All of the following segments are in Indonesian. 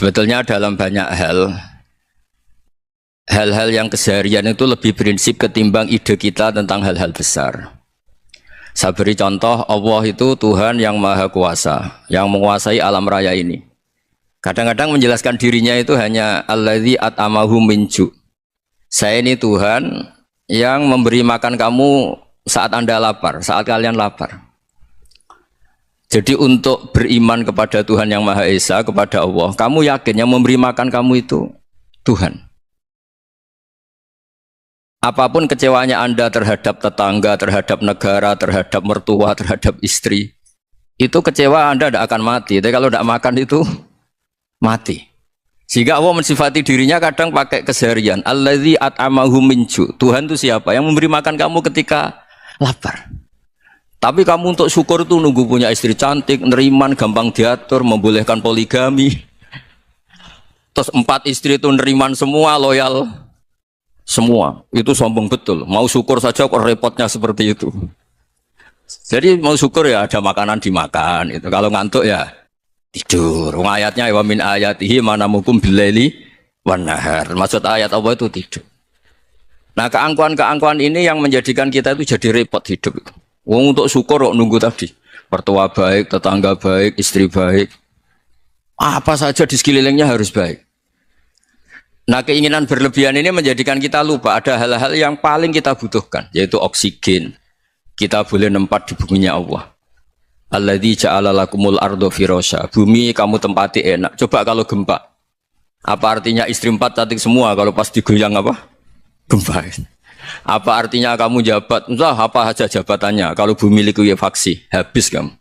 Sebetulnya dalam banyak hal-hal yang keseharian itu lebih prinsip ketimbang ide kita tentang hal-hal besar. Saya beri contoh, Allah itu Tuhan yang maha kuasa, yang menguasai alam raya ini. Kadang-kadang menjelaskan dirinya itu hanya alladzi at'amahum min ju'. Saya ini Tuhan yang memberi makan kamu saat Anda lapar, saat kalian lapar. Jadi untuk beriman kepada Tuhan yang Maha Esa, kepada Allah, kamu yakin yang memberi makan kamu itu Tuhan. Apapun kecewanya Anda terhadap tetangga, terhadap negara, terhadap mertua, terhadap istri, itu kecewa Anda tidak akan mati. Tapi kalau tidak makan itu mati. Sehingga Allah mensifati dirinya kadang pakai keseharian. Alladzi at'amahum min ju'. Tuhan itu siapa? Yang memberi makan kamu ketika lapar. Tapi kamu untuk syukur itu nunggu punya istri cantik, neriman, gampang diatur, membolehkan poligami. Terus 4 istri itu neriman semua, loyal semua. Itu sombong betul. Mau syukur saja kok repotnya seperti itu. Jadi mau syukur ya ada makanan dimakan. Itu kalau ngantuk ya tidur. Ayatnya wa min ayatihi manamukum billaili wan nahar. Maksud ayat Allah itu tidur. Nah, keangkuhan-keangkuhan ini yang menjadikan kita itu jadi repot hidup itu. Wong untuk syukur kok nunggu tadi. Mertua baik, tetangga baik, istri baik. Apa saja di sekelilingnya harus baik. Nah, keinginan berlebihan ini menjadikan kita lupa ada hal-hal yang paling kita butuhkan, yaitu oksigen. Kita boleh nempat di buminya Allah. Alladzi ja'ala lakumul ardo firasya. Bumi kamu tempati enak. Coba kalau gempa. Apa artinya istri 4 cantik semua kalau pas digoyang apa? Gempa. Apa artinya kamu jabat? Entah apa saja jabatannya. Kalau bumi likuifaksi, habis kamu.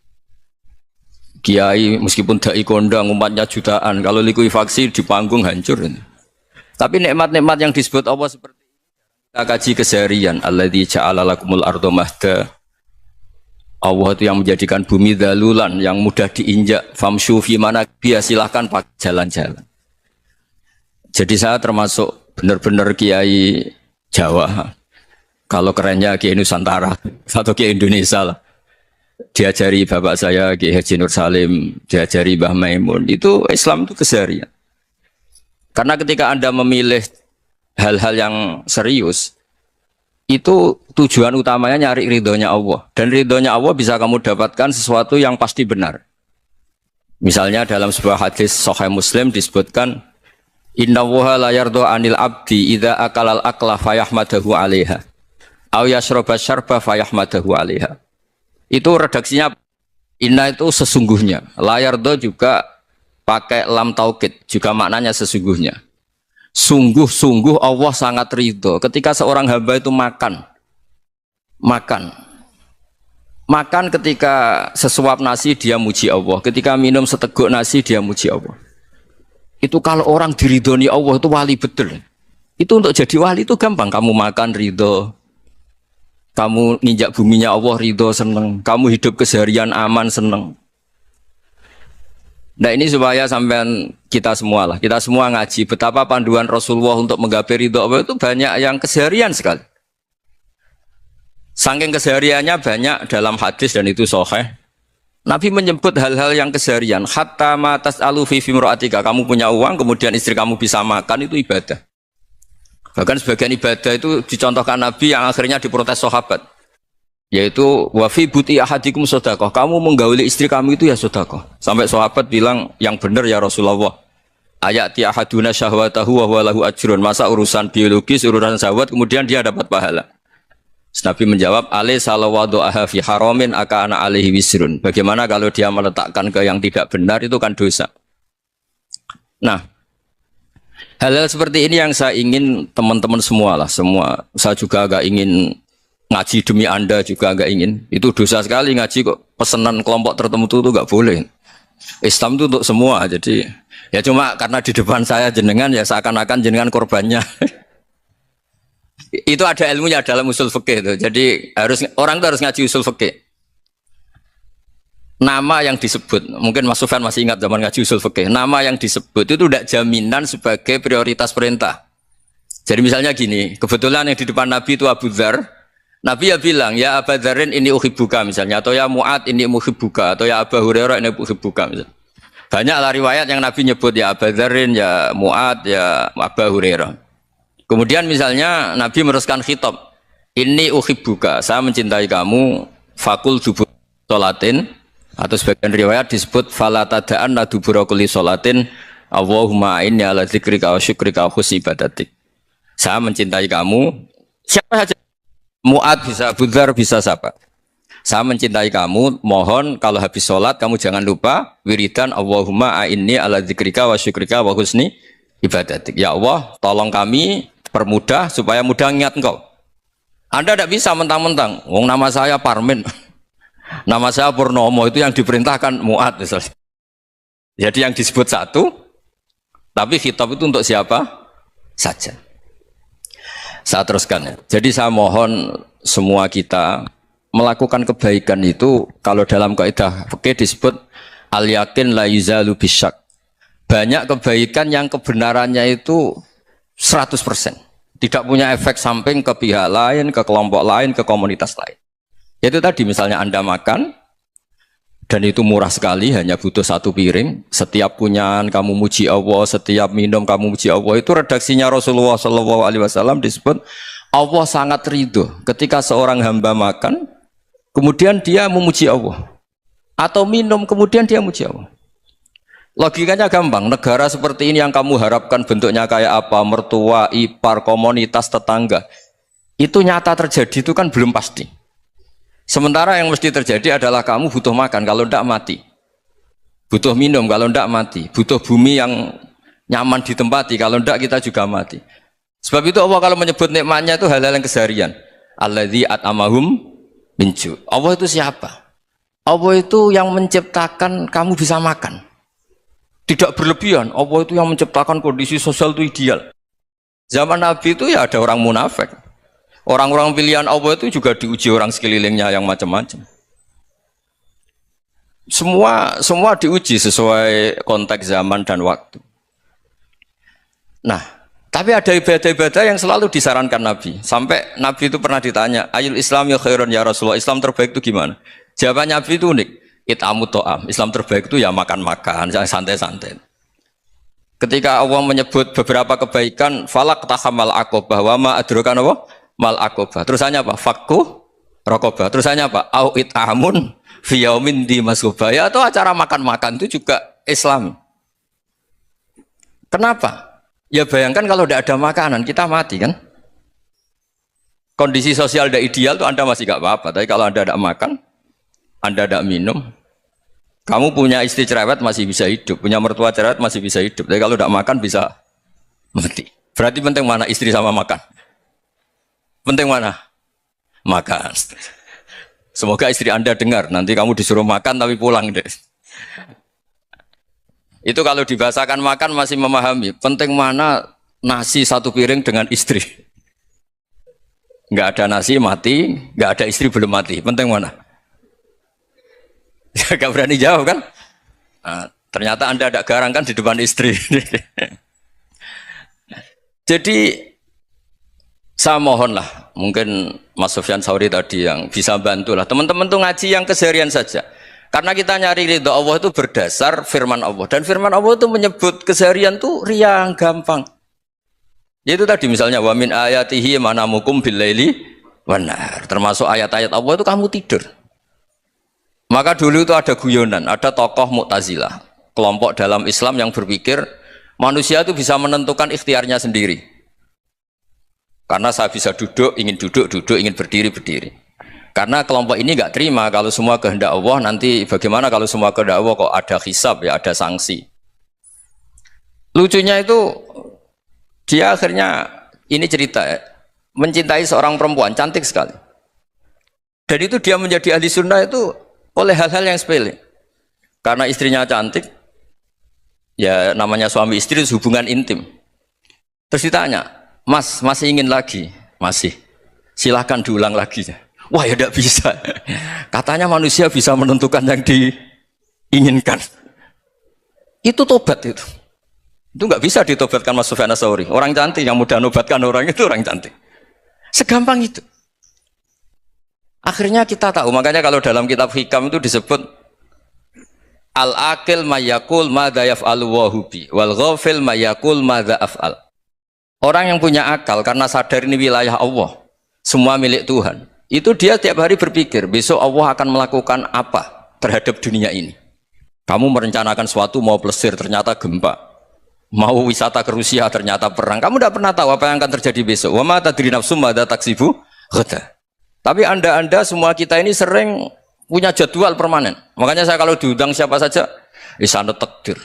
Kiai meskipun dai kondang umatnya jutaan, kalau likuifaksi di panggung hancur. Tapi nikmat-nikmat yang disebut Allah seperti ini kita kaji keseharian. Alladzi ja'ala lakumul ardo mahda. Allah itu yang menjadikan bumi dalulan yang mudah diinjak. Famshu fi manakibih, silahkan pakai jalan-jalan. Jadi saya termasuk benar-benar kiai Jawa. Kalau kerennya Kiai Nusantara atau Kiai Indonesia lah. Diajari bapak saya Kiai Haji Nur Salim, diajari Mbah Maimun. Itu Islam itu keseharian. Karena ketika Anda memilih hal-hal yang serius, itu tujuan utamanya nyari ridhonya Allah. Dan ridhonya Allah bisa kamu dapatkan sesuatu yang pasti benar. Misalnya dalam sebuah hadis Sahih Muslim disebutkan, Inna Allaha la yardo anil abdi idza akalal akla fayahmadahu alaiha aw yashroba syarba fayahmadahu alaiha. Itu redaksinya inna itu sesungguhnya, la yardo juga pakai lam taukid, juga maknanya sesungguhnya. Sungguh-sungguh Allah sangat ridho ketika seorang hamba itu makan ketika sesuap nasi dia muji Allah, ketika minum seteguk nasi dia muji Allah. Itu kalau orang diridhoni Allah itu wali betul. Itu untuk jadi wali itu gampang. Kamu makan ridho, kamu nginjak buminya Allah ridho seneng, kamu hidup keseharian aman seneng. Nah ini supaya sampean kita semua ngaji betapa panduan Rasulullah untuk menggapai ridho Allah itu banyak yang keseharian sekali. Saking kesehariannya banyak dalam hadis dan itu sahih. Nabi menyebut hal-hal yang keseharian. Hatta ma tas'alu fi fimra'atika. Kamu punya uang, kemudian istri kamu bisa makan, itu ibadah. Bahkan sebagian ibadah itu dicontohkan Nabi yang akhirnya diprotes sahabat. Yaitu wa fi buti ahadikum sedekah. Kamu menggauli istri kamu itu ya sedekah. Sampai sahabat bilang, yang benar ya Rasulullah. Ayati ahaduna syahwatahu wa huwa lahu ajrun. Masa urusan biologis, urusan syahwat kemudian dia dapat pahala. Nabi menjawab, alaih salawadu'aha fi haramin aka'ana alaihi wisrun. Bagaimana kalau dia meletakkan ke yang tidak benar, itu kan dosa. Nah, hal-hal seperti ini yang saya ingin teman-teman semua lah, semua. Saya juga agak ingin ngaji demi Anda juga agak ingin. Itu dosa sekali ngaji kok, pesanan kelompok tertentu itu gak boleh. Islam itu untuk semua, jadi ya cuma karena di depan saya jenengan, ya seakan-akan jenengan korbannya. Itu ada ilmunya dalam usul fikih itu. Jadi orang itu harus ngaji usul fikih. Nama yang disebut, mungkin Mas Sufyan masih ingat zaman ngaji usul fikih. Nama yang disebut itu tidak jaminan sebagai prioritas perintah. Jadi misalnya gini, kebetulan yang di depan Nabi itu Abu Dzar. Nabi ya bilang, ya Abu Dzarin ini uhibbuka misalnya, atau ya Mu'ad ini uhibbuka, atau ya Abu Hurairah ini uhibbuka misalnya. Banyaklah riwayat yang Nabi nyebut ya Abu Dzarrin, ya Mu'ad, ya Abu Hurairah. Kemudian misalnya Nabi meneruskan khitab, ini uhibbuka, saya mencintai kamu, fakul dubur sholatin, atau sebagian riwayat disebut fala tada'anna dubura kulli sholatin, Allahumma inni ala dzikrika wa syukrika wa husni ibadatik. Saya mencintai kamu, siapa saja, Mu'ad bisa, Abu Dzar bisa siapa. Saya mencintai kamu, mohon kalau habis sholat kamu jangan lupa wiridan Allahumma inni ala dzikrika wa syukrika wa husni ibadatik. Ya Allah, tolong kami permudah supaya mudah ingat engkau. Anda tidak bisa mentang-mentang, wong nama saya Parmin, nama saya Purnomo, itu yang diperintahkan Mu'ad misalnya. Jadi yang disebut satu, tapi khitab itu untuk siapa saja. Saya teruskan ya. Jadi saya mohon semua kita melakukan kebaikan itu, kalau dalam kaidah fikih disebut al yakin la yuzalu bisyak. Banyak kebaikan yang kebenarannya itu 100%. Tidak punya efek samping ke pihak lain, ke kelompok lain, ke komunitas lain. Yaitu tadi misalnya Anda makan dan itu murah sekali, hanya butuh satu piring. Setiap punyaan kamu muji Allah, setiap minum kamu muji Allah. Itu redaksinya Rasulullah SAW disebut Allah sangat ridho ketika seorang hamba makan kemudian dia memuji Allah, atau minum kemudian dia memuji Allah. Logikanya gampang, negara seperti ini yang kamu harapkan bentuknya kayak apa, mertua, ipar, komunitas, tetangga, itu nyata terjadi itu kan belum pasti. Sementara yang mesti terjadi adalah kamu butuh makan, kalau tidak mati. Butuh minum, kalau tidak mati. Butuh bumi yang nyaman ditempati, kalau tidak kita juga mati. Sebab itu Allah kalau menyebut nikmatnya itu hal-hal yang keseharian. Alladzi at'amahum minju. Allah itu siapa? Allah itu yang menciptakan kamu bisa makan. Tidak berlebihan. Allah itu yang menciptakan kondisi sosial itu ideal. Zaman Nabi itu ya ada orang munafik. Orang-orang pilihan Allah itu juga diuji orang sekelilingnya yang macam-macam. Semua diuji sesuai konteks zaman dan waktu. Nah, tapi ada ibadah-ibadah yang selalu disarankan Nabi. Sampai Nabi itu pernah ditanya, ayul Islam ya khairun ya Rasulullah, Islam terbaik itu gimana? Jawaban Nabi itu unik, it'amu to'am. Islam terbaik itu ya makan-makan, santai-santai. Ketika Allah menyebut beberapa kebaikan, falak tahamal aqobah, wa ma adrokan apa? Mal aqobah. Terusannya apa? Fakku rokobah. Terusannya apa? Au it'amun fiyaumin di masubaya. Atau acara makan-makan itu juga Islam. Kenapa? Ya bayangkan kalau tidak ada makanan, kita mati kan? Kondisi sosial tidak ideal tuh Anda masih gak apa-apa. Tapi kalau Anda tidak makan, Anda tidak minum, kamu punya istri cerewet masih bisa hidup, punya mertua cerewet masih bisa hidup. Tapi kalau tidak makan bisa mati. Berarti penting mana istri sama makan? Penting mana? Makan. Semoga istri Anda dengar, nanti kamu disuruh makan tapi pulang deh. Itu kalau dibahasakan makan masih memahami. Penting mana nasi satu piring dengan istri. Nggak ada nasi mati, nggak ada istri belum mati. Penting mana? Gak berani jawab kan? Nah, ternyata Anda ada garang kan di depan istri. Jadi saya mohonlah, mungkin Mas Sufyan Sauri tadi yang bisa bantulah. Teman-teman tuh ngaji yang keseharian saja. Karena kita nyari ridho Allah itu berdasar firman Allah. Dan firman Allah itu menyebut keseharian itu riang, gampang. Yaitu tadi misalnya wa min ayatihi manamukum billaili wanar. Termasuk ayat-ayat Allah itu kamu tidur. Maka dulu itu ada guyonan, ada tokoh Mu'tazilah, kelompok dalam Islam yang berpikir manusia itu bisa menentukan ikhtiarnya sendiri. Karena saya bisa duduk, ingin berdiri, berdiri. Karena kelompok ini nggak terima kalau semua kehendak Allah, nanti bagaimana kalau semua kehendak Allah kok ada hisab ya, ada sanksi. Lucunya itu dia akhirnya ini cerita ya, mencintai seorang perempuan cantik sekali. Dan itu dia menjadi ahli sunnah itu oleh hal-hal yang sepele. Karena istrinya cantik, ya namanya suami istri itu hubungan intim. Terus ditanya, Mas, masih ingin lagi? Masih. Silahkan diulang lagi. Wah ya tidak bisa. Katanya manusia bisa menentukan yang diinginkan. Itu tobat itu. Itu nggak bisa ditobatkan Mas Sufyan Ats-Tsauri. Orang cantik yang mudah nobatkan orang itu orang cantik. Segampang itu. Akhirnya kita tahu. Makanya kalau dalam kitab Hikam itu disebut Al-akil mayakul madza yaf'alu wa hubi wal ghafil mayakul madza af'al. Orang yang punya akal karena sadar ini wilayah Allah, semua milik Tuhan. Itu dia tiap hari berpikir, besok Allah akan melakukan apa terhadap dunia ini. Kamu merencanakan suatu mau plesir ternyata gempa. Mau wisata ke Rusia ternyata perang. Kamu tidak pernah tahu apa yang akan terjadi besok. Wa ma tadri nafsum madza taksibu ghada. Tapi anda semua kita ini sering punya jadwal permanen. Makanya saya kalau diundang siapa saja, isana takdir.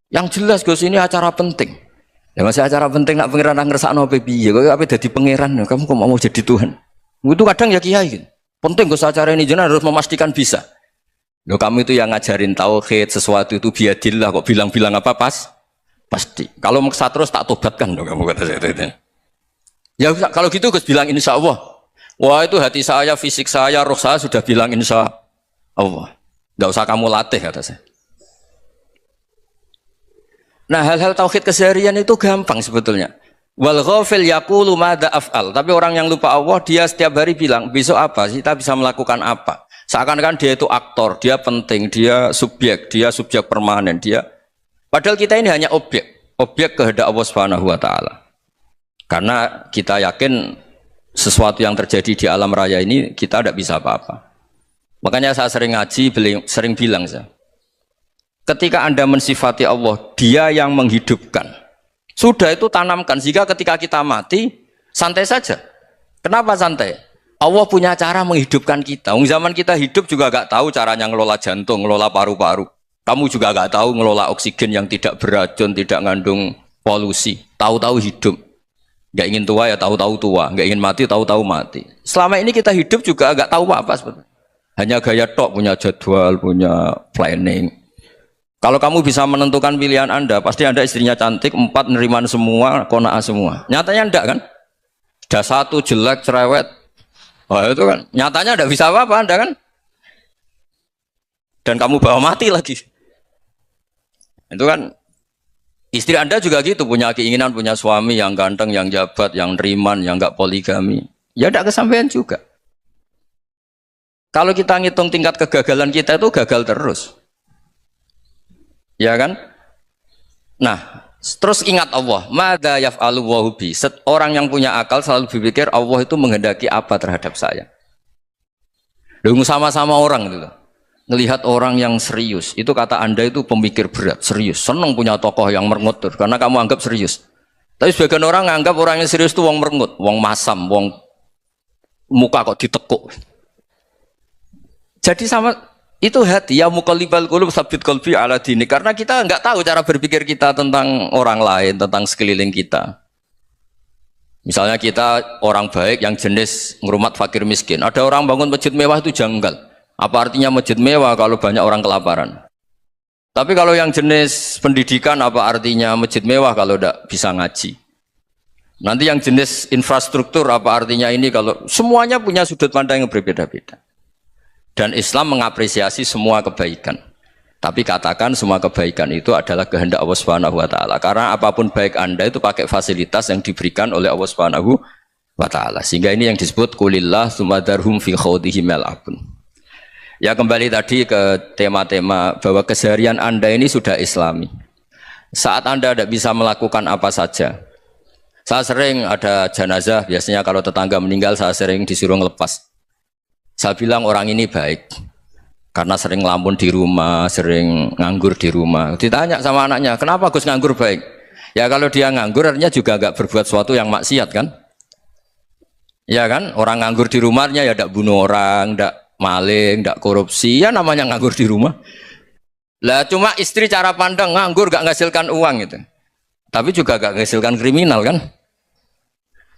Yang jelas Gus ini acara penting. Ya masih acara penting nak pangeran ngersakno piye? Kok ape dadi pangeran? Kamu kok mau jadi Tuhan? Itu kadang ya kiai gitu. Penting Gus acara ini jenengan harus memastikan bisa. Loh kamu itu yang ngajarin tauhid sesuatu itu biadillah kok bilang-bilang apa pasti. Kalau maksa terus tak tobatkan loh kamu kata saya itu. Ya kalau gitu Gus bilang insya Allah. Wah itu hati saya, fisik saya, roh saya sudah bilang insya Allah. Nggak usah kamu latih kata saya. Nah hal-hal tauhid keseharian itu gampang sebetulnya. Wal ghafil yaqulu madza af'al. Tapi orang yang lupa Allah dia setiap hari bilang besok apa sih kita bisa melakukan apa. Seakan-akan dia itu aktor, dia penting, dia subjek permanen, dia. Padahal kita ini hanya objek kehendak Allah Subhanahu wa taala. Karena kita yakin sesuatu yang terjadi di alam raya ini kita tidak bisa apa-apa. Makanya saya sering ngaji, sering bilang saya, ketika Anda mensifati Allah, Dia yang menghidupkan. Sudah itu tanamkan sehingga ketika kita mati santai saja. Kenapa santai? Allah punya cara menghidupkan kita. Zaman kita hidup juga gak tahu caranya ngelola jantung, ngelola paru-paru. Kamu juga gak tahu ngelola oksigen yang tidak beracun, tidak ngandung polusi. Tahu-tahu hidup. Gak ingin tua ya tahu-tahu tua, gak ingin mati tahu-tahu mati. Selama ini kita hidup juga gak tahu apa sebetulnya. Hanya gaya tok, punya jadwal, punya planning. Kalau kamu bisa menentukan pilihan Anda, pasti Anda istrinya cantik, 4 neriman semua, kona'ah semua. Nyatanya enggak kan? Ada 1 jelek, cerewet. Wah itu kan, nyatanya enggak bisa apa-apa Anda kan? Dan kamu bawa mati lagi. Itu kan, istri Anda juga gitu, punya keinginan, punya suami yang ganteng, yang jabat, yang neriman, yang enggak poligami. Ya enggak kesampaian juga. Kalau kita ngitung tingkat kegagalan kita itu gagal terus. Ya kan? Nah, terus ingat Allah, madza yaf'alu wa hubi. Orang yang punya akal selalu berpikir Allah itu menghendaki apa terhadap saya. Lalu sama-sama orang gitu. Ngelihat orang yang serius, itu kata Anda itu pemikir berat, serius. Senang punya tokoh yang merengut karena kamu anggap serius. Tapi sebagian orang anggap orang yang serius itu wong merengut, wong masam, wong muka kok ditekuk. Jadi sama itu hati ya muqallibal qulub tsabbit qalbi ala dinik, karena kita enggak tahu cara berpikir kita tentang orang lain, tentang sekeliling kita. Misalnya kita orang baik yang jenis ngrumat fakir miskin. Ada orang bangun masjid mewah itu janggal. Apa artinya masjid mewah kalau banyak orang kelaparan? Tapi kalau yang jenis pendidikan apa artinya masjid mewah kalau tidak bisa ngaji? Nanti yang jenis infrastruktur apa artinya ini kalau semuanya punya sudut pandang yang berbeda-beda. Dan Islam mengapresiasi semua kebaikan. Tapi katakan semua kebaikan itu adalah kehendak Allah Subhanahu wa taala. Karena apapun baik Anda itu pakai fasilitas yang diberikan oleh Allah Subhanahu wa taala. Sehingga ini yang disebut qulillah tsumadarhum fi khawdihim yal'abun. Ya kembali tadi ke tema-tema bahwa keseharian Anda ini sudah Islami. Saat Anda tidak bisa melakukan apa saja. Saya sering ada jenazah, biasanya kalau tetangga meninggal saya sering disuruh ngelepas. Saya bilang orang ini baik karena sering ngelamun di rumah, sering nganggur di rumah. Ditanya sama anaknya, kenapa Gus nganggur baik? Ya kalau dia nganggur artinya juga agak berbuat sesuatu yang maksiat kan? Ya kan, orang nganggur di rumahnya ya tidak bunuh orang, tidak maling, tidak korupsi, ya namanya nganggur di rumah. Lah cuma istri cara pandang nganggur gak menghasilkan uang gitu. Tapi juga gak menghasilkan kriminal kan?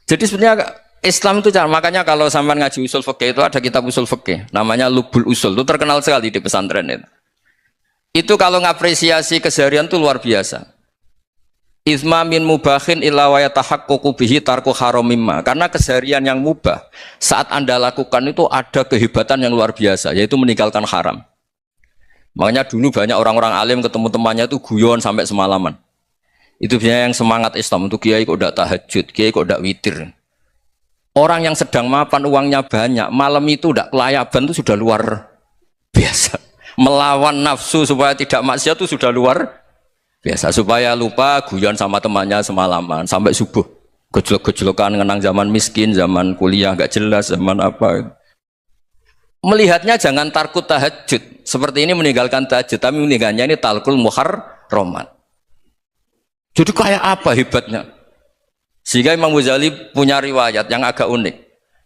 Jadi sebenarnya Islam itu cara, makanya kalau sampai ngaji usul fikih itu ada kitab usul fikih namanya Lubul Usul, itu terkenal sekali di pesantren itu. Itu kalau ngapresiasi keseharian itu luar biasa. Izma min mubahin illa wa yatahaqqaqu bihi tarku haramimma. Karena keseharian yang mubah saat Anda lakukan itu ada kehebatan yang luar biasa, yaitu meninggalkan haram. Makanya dulu banyak orang-orang alim ketemu temannya itu guyon sampai semalaman. Itu biasanya yang semangat Islam untuk kiai kok udah tahajud, kiai kok udah witir. Orang yang sedang mapan uangnya banyak, malam itu udah kelayaban itu sudah luar biasa. Melawan nafsu supaya tidak maksiat itu sudah luar biasa. Supaya lupa guyon sama temannya semalaman sampai subuh. Gejolak-gejolokan ngenang zaman miskin, zaman kuliah nggak jelas, zaman apa. Melihatnya jangan tarkut tahajud. Seperti ini meninggalkan tahajud, tapi meninggalnya ini talkul muharramat. Jadi kayak apa hebatnya? Sehingga Imam Ghazali punya riwayat yang agak unik.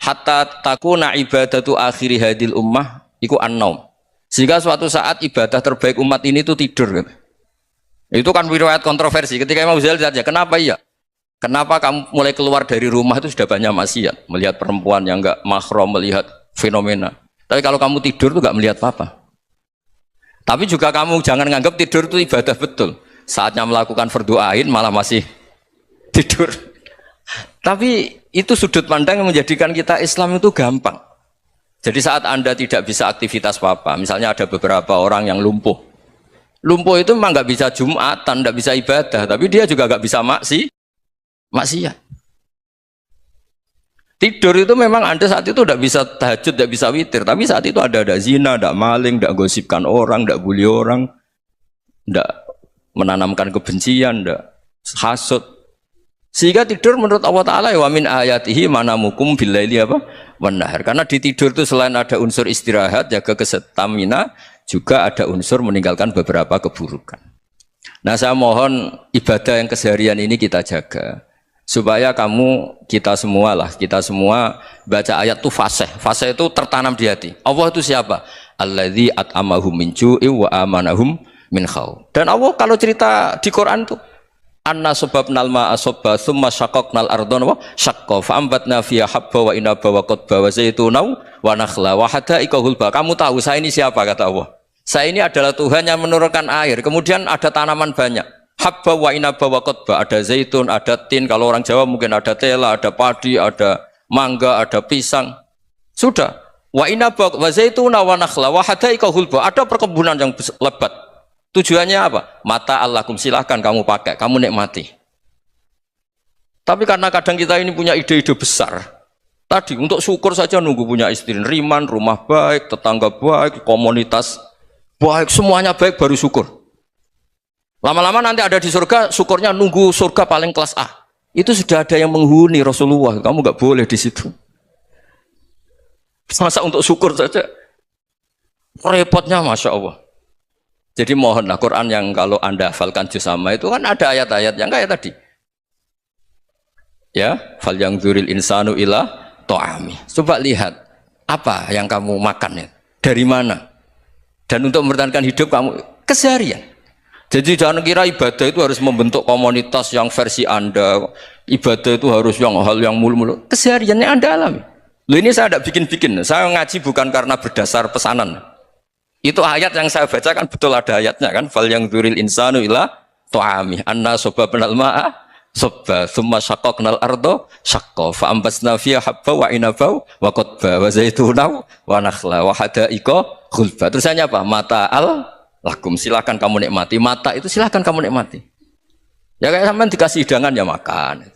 Hatta takuna ibadatu akhiri hadil ummah iku an-naum. Sehingga suatu saat ibadah terbaik umat ini itu tidur. Itu kan riwayat kontroversi. Ketika Imam Ghazali tanya, kenapa iya? Kenapa kamu mulai keluar dari rumah itu sudah banyak maksiat? Melihat perempuan yang enggak mahram, melihat fenomena. Tapi kalau kamu tidur itu enggak melihat apa-apa. Tapi juga kamu jangan nganggap tidur itu ibadah betul. Saatnya melakukan fardu ain malah masih tidur. Tapi itu sudut pandang yang menjadikan kita Islam itu gampang. Jadi saat Anda tidak bisa aktivitas apa-apa, misalnya ada beberapa orang yang lumpuh. Lumpuh itu memang nggak bisa Jumatan, nggak bisa ibadah, tapi dia juga nggak bisa maksiat. Tidur itu memang Anda saat itu tidak bisa tahajud, tidak bisa witir, tapi saat itu ada zina, ada maling, tidak gosipkan orang, tidak bully orang, tidak menanamkan kebencian, tidak hasud. Sehingga tidur menurut Allah Ta'ala wa min ayatihi manamukum billaili apa? Wan-nahar. Karena di tidur itu selain ada unsur istirahat, jaga kestamina, juga ada unsur meninggalkan beberapa keburukan. Nah, saya mohon ibadah yang keseharian ini kita jaga. Supaya kita semua baca ayat itu fasih. Fasih itu tertanam di hati. Allah itu siapa? Alladzi at'amahum min ju'i wa amanahum min khauf. Dan Allah kalau cerita di Quran itu anna sababnal ma'a sabba thumma syaqaqnal ardha wa syaqqa fa ambatna fiha habba wa inaba wa qadba wa zaituna wa nakhla wa hada'iqa hulba. Kamu tahu saya ini siapa, kata Allah. Saya ini adalah Tuhan yang menurunkan air, kemudian ada tanaman banyak. Habba wa inaba wa qadba, ada zaitun, ada tin, kalau orang Jawa mungkin ada tela, ada padi, ada mangga, ada pisang. Sudah. Wa inaba wa zaituna wa nakhla wa hada'iqa hulba, ada perkebunan yang lebat. Tujuannya apa? Mata Allahkum, silahkan kamu pakai, kamu nikmati. Tapi karena kadang kita ini punya ide-ide besar. Tadi untuk syukur saja nunggu punya istri riman, rumah baik, tetangga baik, komunitas baik, semuanya baik baru syukur. Lama-lama nanti ada di surga, syukurnya nunggu surga paling kelas A. Itu sudah ada yang menghuni Rasulullah, kamu nggak boleh di situ. Masa untuk syukur saja repotnya, Masya Allah. Jadi mohonlah Quran yang kalau Anda hafalkan juz sama itu kan ada ayat-ayat yang kayak tadi. Ya, fal yang dzuril insanu ila ta'ami. Coba lihat apa yang kamu makan ya, dari mana? Dan untuk mempertahankan hidup kamu keseharian. Jadi jangan kira ibadah itu harus membentuk komunitas yang versi Anda. Ibadah itu harus hal yang mulu-mulu. Kesehariannya Anda alami. Loh, ini saya tidak bikin-bikin. Saya ngaji bukan karena berdasar pesanan. Itu ayat yang saya baca kan betul ada ayatnya kan. Fal yang dzuril insanu ila ta'ami. Anna sababnal ma'a sabba thumma syaqaqnal arda syaqqa fa ambasna fiha habba wa inaba wa qadba wa zaituna wa nakhla wa hada'iqa ghulba. Terusannya apa? Mata lakum, silakan kamu nikmati. Mata itu silakan kamu nikmati. Ya kayak sampean dikasih hidangan ya makan.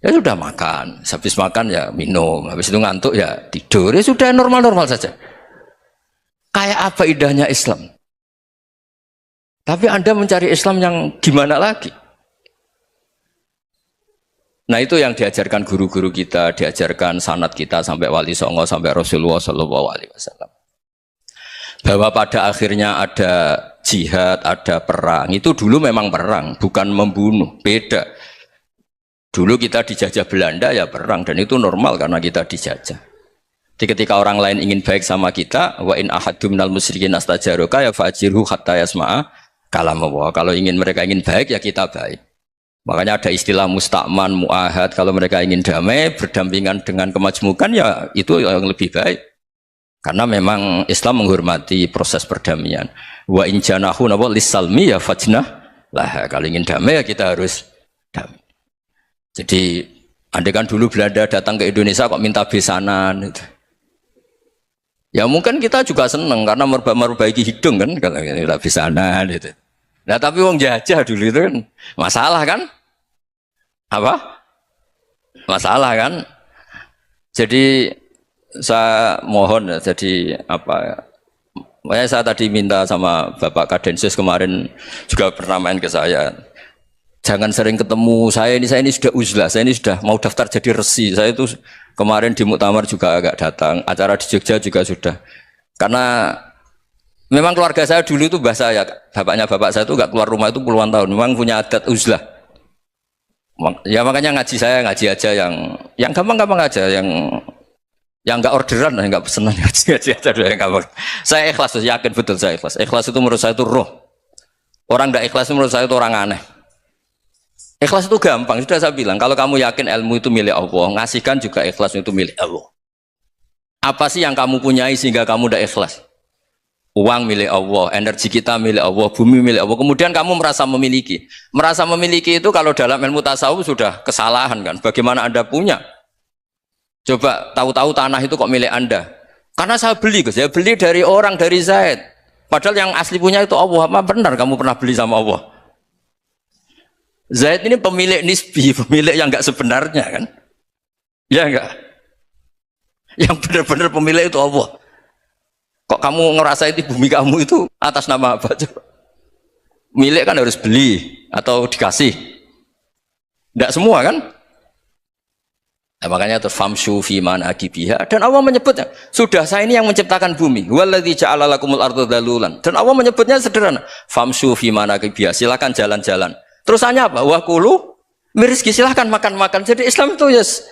Ya sudah makan. Habis makan ya minum. Habis itu ngantuk ya tidur. Ya sudah normal-normal saja. Kayak apa indahnya Islam. Tapi Anda mencari Islam yang gimana lagi? Nah, itu yang diajarkan guru-guru kita, diajarkan sanad kita sampai Wali Songo, sampai Rasulullah SAW. Bahwa pada akhirnya ada jihad, ada perang. Itu dulu memang perang, bukan membunuh. Beda. Dulu kita dijajah Belanda ya perang, dan itu normal karena kita dijajah. Jadi ketika orang lain ingin baik sama kita, wa in ahadum minal musyrikin astajaroka ya fa'jirhu hatta yasma'a kalam Allah. Kalau mereka ingin baik ya kita baik. Makanya ada istilah musta'man, mu'ahad. Kalau mereka ingin damai, berdampingan dengan kemajmukan ya itu yang lebih baik. Karena memang Islam menghormati proses perdamaian. Wa in janahu nawa lisalmi ya fajnah lah. Kalau ingin damai ya kita harus damai. Jadi andai kan dulu Belanda datang ke Indonesia kok minta besanan gitu. Ya mungkin kita juga seneng karena memperbaiki hidung kan kalau kita besanan gitu. Nah tapi wong jajah dulu itu kan masalah kan? Apa? Masalah kan? Jadi saya mohon ya, jadi Makanya saya tadi minta sama Bapak Kadensus kemarin juga pernah main ke saya. Jangan sering ketemu saya ini sudah uzlah, saya ini sudah mau daftar jadi resi. Saya itu kemarin di muktamar juga agak datang, acara di Jogja juga sudah. Karena memang keluarga saya dulu itu bahasa ya, bapaknya bapak saya itu gak keluar rumah itu puluhan tahun. Memang punya adat uzlah. Ya makanya ngaji saya ngaji aja yang gampang-gampang aja, yang nggak orderan, yang nggak pesenan ngaji aja dulu yang gampang. Saya ikhlas, yakin betul saya ikhlas. Ikhlas itu menurut saya itu roh. Orang nggak ikhlas menurut saya itu orang aneh. Ikhlas itu gampang, sudah saya bilang. Kalau kamu yakin ilmu itu milik Allah, ngasihkan juga ikhlas itu milik Allah. Apa sih yang kamu punyai sehingga kamu udah ikhlas? Uang milik Allah, energi kita milik Allah, bumi milik Allah. Kemudian kamu merasa memiliki. Merasa memiliki itu kalau dalam ilmu tasawuf sudah kesalahan kan. Bagaimana Anda punya? Coba tahu-tahu tanah itu kok milik Anda. Karena saya beli, Gus. Saya beli dari orang, dari Zaid. Padahal yang asli punya itu Allah. Apa benar kamu pernah beli sama Allah? Zaid ini pemilik nisbi, pemilik yang enggak sebenarnya kan? Ya enggak? Yang benar-benar pemilik itu Allah. Kok kamu ngerasa itu bumi kamu itu atas nama apa? Coba. Milik kan harus beli atau dikasih. Tidak semua kan? Nah, makanya itu famshu fi manakibiha, dan Allah menyebutnya sudah saya ini yang menciptakan bumi. Waladzi ja'ala lakumul arda dalulan. Dan Allah menyebutnya sederhana. Famshu fi manakibiha, silakan jalan-jalan. Terusannya apa? Wa kulu mirizki, silakan makan-makan. Jadi Islam itu yes.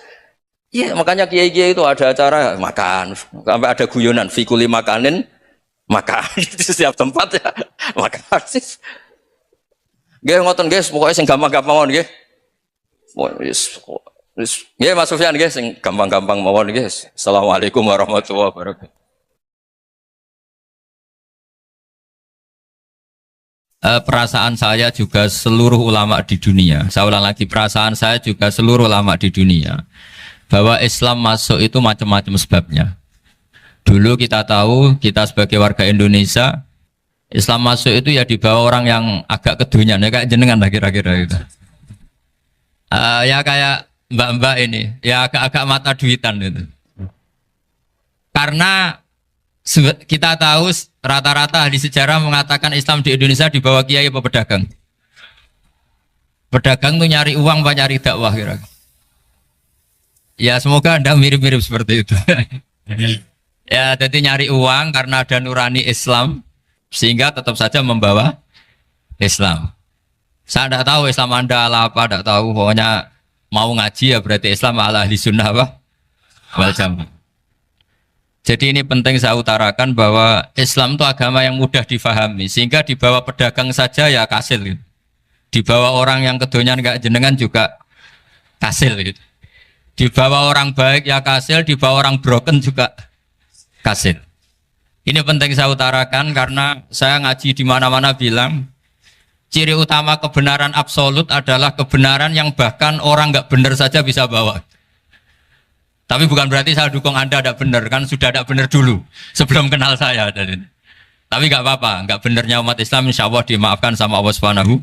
Iya, makanya kiai-kiai itu ada acara makan, sampai ada guyonan fikuli makanin makan di setiap tempat ya makan sih. Nggih ngoten nggih, pokoke sing gampang-gampang mawon nggih. Wis nggih Mas Sufyan nggih sing gampang-gampang mawon nggih. Assalamualaikum warahmatullahi wabarakatuh. Perasaan saya juga seluruh ulama di dunia. Saya ulang lagi, perasaan saya juga seluruh ulama di dunia. Bahwa Islam masuk itu macam-macam sebabnya. Dulu kita tahu, kita sebagai warga Indonesia, Islam masuk itu ya dibawa orang yang agak kedunyan, ya kayak jenengan lah kira-kira itu. Ya kayak mbak-mbak ini, ya agak-agak mata duitan itu. Karena kita tahu rata-rata ahli sejarah mengatakan Islam di Indonesia dibawa kiai apa pedagang. Pedagang tuh nyari uang apa nyari dakwah kira-kira. Ya semoga Anda mirip-mirip seperti itu. Ya jadi nyari uang karena ada nurani Islam sehingga tetap saja membawa Islam. Saya tidak tahu Islam Anda ala apa, tidak tahu. Pokoknya mau ngaji ya berarti Islam ala ahli sunnah apa? Wal jamaah. Jadi ini penting saya utarakan bahwa Islam itu agama yang mudah difahami sehingga dibawa pedagang saja ya kasil gitu. Dibawa orang yang kedonyan gak jenengan juga kasil gitu. Dibawa orang baik ya kasil, dibawa orang broken juga kasil. Ini penting saya utarakan karena saya ngaji di mana-mana bilang ciri utama kebenaran absolut adalah kebenaran yang bahkan orang nggak benar saja bisa bawa. Tapi bukan berarti saya dukung Anda tidak benar, kan sudah tidak benar dulu sebelum kenal saya. Tapi nggak apa-apa, nggak benarnya umat Islam insya Allah dimaafkan sama Allah Subhanahu.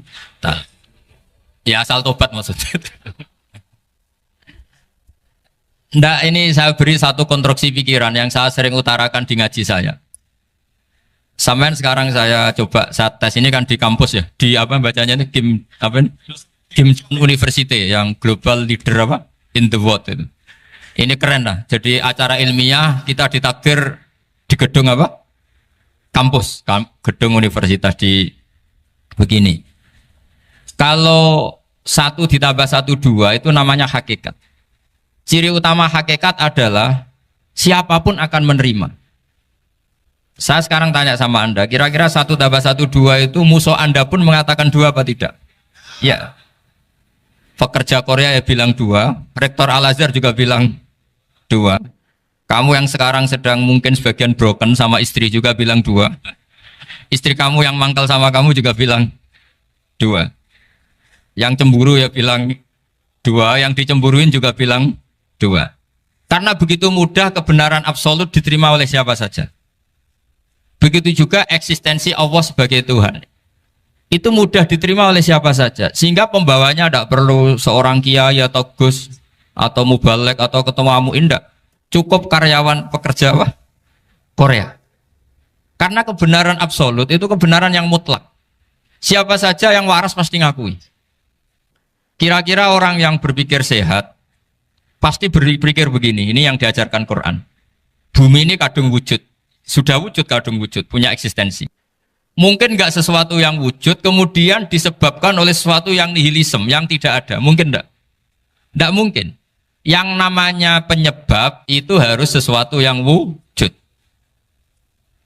Ya asal tobat maksudnya. Nggak, ini saya beri satu konstruksi pikiran yang saya sering utarakan di ngaji saya. Sampai sekarang saya coba saya tes ini kan di kampus ya, di apa bacanya ini Kim University yang global leader apa in the world itu. Ini keren lah. Jadi acara ilmiah kita ditakdir di gedung apa? Kampus, gedung universitas di begini. Kalau 1 ditambah 1 2 itu namanya hakikat. Ciri utama hakikat adalah siapapun akan menerima. Saya sekarang tanya sama Anda, kira-kira 1 tambah 1 2 itu musuh Anda pun mengatakan 2 apa tidak? Ya. Pekerja Korea ya bilang 2, Rektor Al-Azhar juga bilang 2. Kamu yang sekarang sedang mungkin sebagian broken sama istri juga bilang 2. Istri kamu yang mangkal sama kamu juga bilang 2. Yang cemburu ya bilang 2, yang dicemburuin juga bilang 2. Karena begitu mudah kebenaran absolut diterima oleh siapa saja. Begitu juga eksistensi Allah sebagai Tuhan. Itu mudah diterima oleh siapa saja. Sehingga pembawanya tidak perlu seorang kiai atau gus atau mubalek atau ketua muin, tidak. Cukup karyawan pekerja apa? Korea. Karena kebenaran absolut itu kebenaran yang mutlak. Siapa saja yang waras pasti ngakui. Kira-kira orang yang berpikir sehat pasti berpikir begini, ini yang diajarkan Quran. Bumi ini kadung wujud, sudah wujud kadung wujud, punya eksistensi. Mungkin nggak sesuatu yang wujud kemudian disebabkan oleh sesuatu yang nihilisme, yang tidak ada. Mungkin enggak? Enggak mungkin. Yang namanya penyebab itu harus sesuatu yang wujud.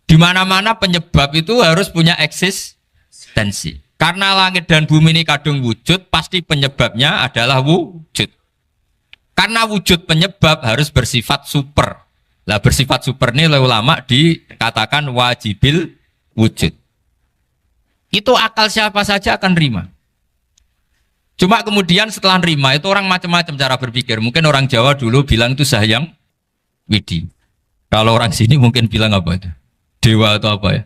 Di mana-mana penyebab itu harus punya eksistensi. Karena langit dan bumi ini kadung wujud, pasti penyebabnya adalah wujud. Karena wujud penyebab harus bersifat super. Lah bersifat super ini oleh ulama dikatakan wajibil wujud. Itu akal siapa saja akan terima. Cuma kemudian setelah nerima itu orang macam-macam cara berpikir. Mungkin orang Jawa dulu bilang itu Sahyang Widi. Kalau orang sini mungkin bilang apa itu? Dewa atau apa ya?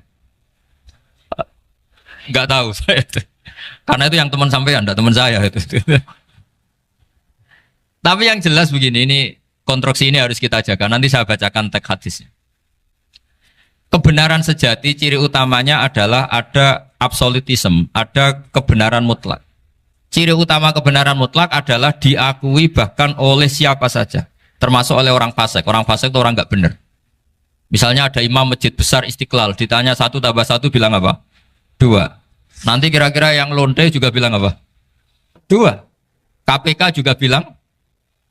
Enggak tahu saya itu. Karena itu yang teman sampean, enggak teman saya itu. Tapi yang jelas begini, ini konstruksi ini harus kita jaga. Nanti saya bacakan teks hadisnya. Kebenaran sejati ciri utamanya adalah ada absolutisme, ada kebenaran mutlak. Ciri utama kebenaran mutlak adalah diakui bahkan oleh siapa saja, termasuk oleh orang fasik. Orang fasik itu orang nggak benar. Misalnya ada imam masjid besar Istiqlal, ditanya 1 tambah 1 bilang apa? 2. Nanti kira-kira yang lonte juga bilang apa? 2. KPK juga bilang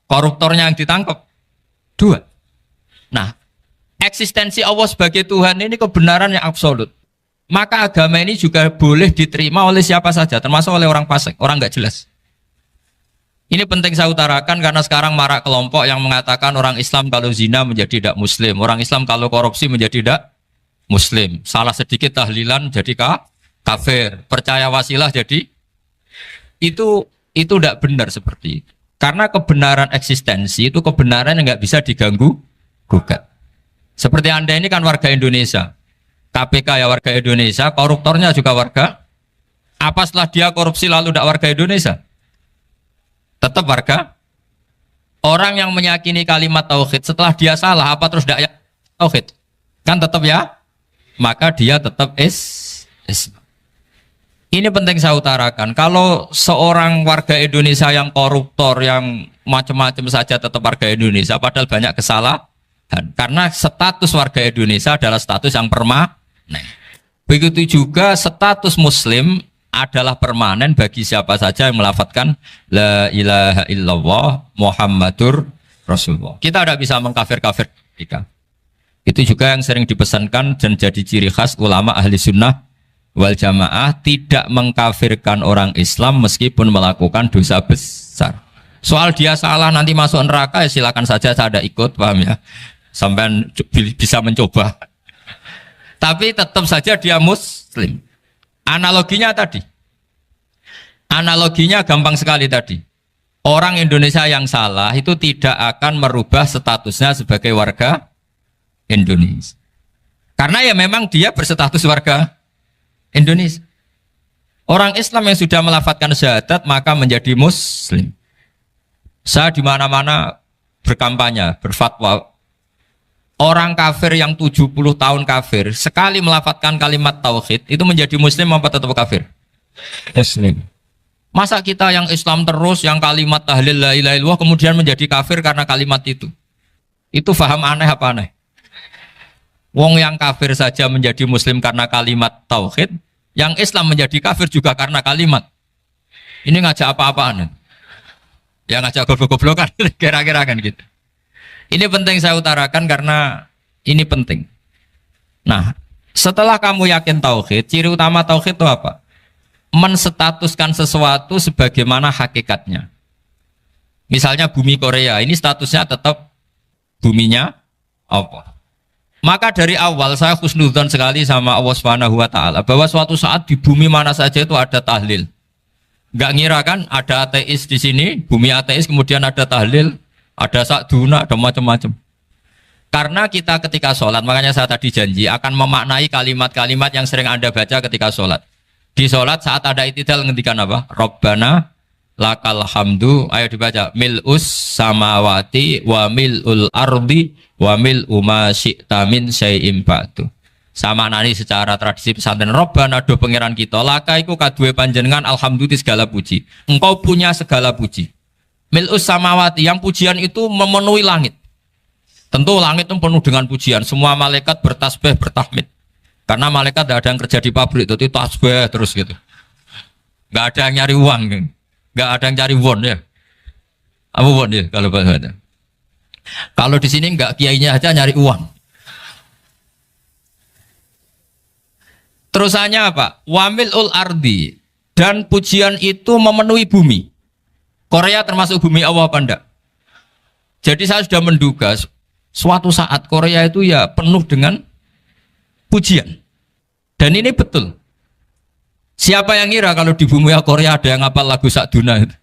koruptornya yang ditangkap 2. Nah, eksistensi Allah sebagai Tuhan ini kebenaran yang absolut. Maka agama ini juga boleh diterima oleh siapa saja, termasuk oleh orang fasik, orang nggak jelas. Ini penting saya utarakan karena sekarang marak kelompok yang mengatakan orang Islam kalau zina menjadi tidak muslim, orang Islam kalau korupsi menjadi tidak muslim. Salah sedikit tahlilan jadi kafir, percaya wasilah jadi itu tidak benar seperti itu. Karena kebenaran eksistensi itu kebenaran yang nggak bisa diganggu gugat. Seperti Anda ini kan warga Indonesia. KPK ya warga Indonesia, koruptornya juga warga. Apa setelah dia korupsi lalu tidak warga Indonesia? Tetap warga. Orang yang meyakini kalimat tauhid setelah dia salah apa terus tidak ya tauhid? Kan tetap ya. Maka dia tetap Ini penting saya utarakan. Kalau seorang warga Indonesia yang koruptor, yang macam-macam saja tetap warga Indonesia, padahal banyak kesalahan. Karena status warga Indonesia adalah status yang permanen. Begitu juga status Muslim adalah permanen bagi siapa saja yang melafadzkan La ilaha illallah Muhammadur Rasulullah. Kita tidak bisa mengkafir-kafir mereka. Itu juga yang sering dipesankan dan jadi ciri khas ulama ahli sunnah wal jamaah, tidak mengkafirkan orang Islam meskipun melakukan dosa besar. Soal dia salah nanti masuk neraka ya silakan saja, saya ada ikut, paham ya? Sampai bisa mencoba. Tapi tetap saja dia muslim. Analoginya tadi. Analoginya gampang sekali tadi. Orang Indonesia yang salah itu tidak akan merubah statusnya sebagai warga Indonesia. Karena ya memang dia berstatus warga Indonesia. Orang Islam yang sudah melafadzkan syahadat maka menjadi muslim. Saya di mana-mana berkampanye, berfatwa. Orang kafir yang 70 tahun kafir, sekali melafadzkan kalimat tauhid, itu menjadi muslim apa tetap kafir? Muslim. Masa kita yang Islam terus, yang kalimat tahlil la ilaha illallah, kemudian menjadi kafir karena kalimat itu? Itu faham aneh apa aneh? Wong yang kafir saja menjadi muslim karena kalimat tauhid, yang Islam menjadi kafir juga karena kalimat. Ini ngajak apa-apaan? Ya ngajak goblok-goblokan, kira-kira kan gitu. Ini penting saya utarakan karena ini penting. Nah, setelah kamu yakin tauhid, ciri utama tauhid itu apa? Menstatuskan sesuatu sebagaimana hakikatnya. Misalnya bumi Korea, ini statusnya tetap buminya apa? Maka dari awal saya husnudzon sekali sama Allah Subhanahu wa taala bahwa suatu saat di bumi mana saja itu ada tahlil. Enggak ngira kan ada ateis di sini, bumi ateis kemudian ada tahlil. Ada sakduna, ada macam-macam. Karena kita ketika sholat, makanya saya tadi janji akan memaknai kalimat-kalimat yang sering Anda baca ketika sholat. Di sholat saat ada itidal ngendikan apa? Rabbana lakal hamdu, ayo dibaca. Mil'us samawati wa mil'ul ardi wa mil'u ma syi'ta min syai'im ba'du. Sama nani secara tradisi pesantren Robbana do pangeran kita laka iku kaduwe panjenengan alhamdulillah segala puji. Engkau punya segala puji. Mil'us samawati yang pujian itu memenuhi langit. Tentu langit itu penuh dengan pujian. Semua malaikat bertasbih, bertahmid. Karena malaikat tidak ada yang kerja di pabrik itu tasbih terus gitu. Gak ada yang nyari uang, gak ada yang cari won ya. Apa won ya kalau bahasa? Kalau di sini nggak kiainya aja nyari uang. Terusannya apa? Wamilul ardi, dan pujian itu memenuhi bumi. Korea termasuk bumi Allah apa enggak? Jadi saya sudah menduga suatu saat Korea itu ya penuh dengan pujian. Dan ini betul. Siapa yang ngira kalau di bumi Korea ada yang ngapal lagu Sakduna itu?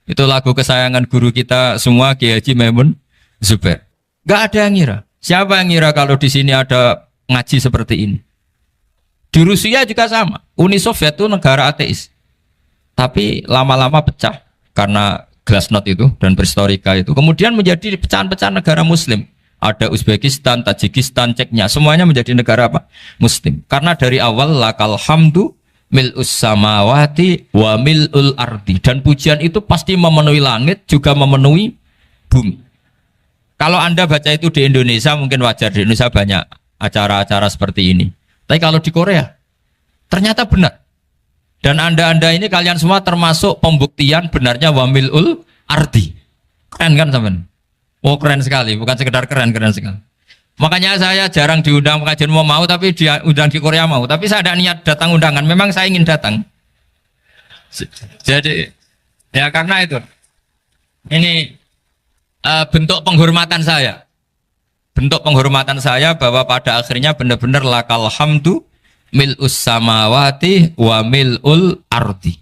Itu lagu kesayangan guru kita semua, Kiai Haji Maimun Zubair. Gak ada yang ngira. Siapa yang ngira kalau di sini ada ngaji seperti ini? Di Rusia juga sama. Uni Soviet itu negara ateis. Tapi lama-lama pecah karena glasnost itu dan perestroika itu. Kemudian menjadi pecahan-pecahan negara Muslim. Ada Uzbekistan, Tajikistan, Ceknya. Semuanya menjadi negara apa? Muslim. Karena dari awal lakal hamdu mil'us samawati wa mil'ul ardi. Dan pujian itu pasti memenuhi langit, juga memenuhi bumi. Kalau Anda baca itu di Indonesia, mungkin wajar. Di Indonesia banyak acara-acara seperti ini. Tapi kalau di Korea, ternyata benar. Dan Anda ini kalian semua termasuk pembuktian benarnya wa mil'ul ardi. Keren kan teman? Oh keren sekali, bukan sekedar keren sekali. Makanya saya jarang diundang pengajian mau tapi diundang di Korea mau. Tapi saya ada niat datang undangan. Memang saya ingin datang. Jadi ya karena itu. Ini bentuk penghormatan saya. Bentuk penghormatan saya bahwa pada akhirnya benar-benar lakal hamdu mil'us samawati wa mil'ul ardi.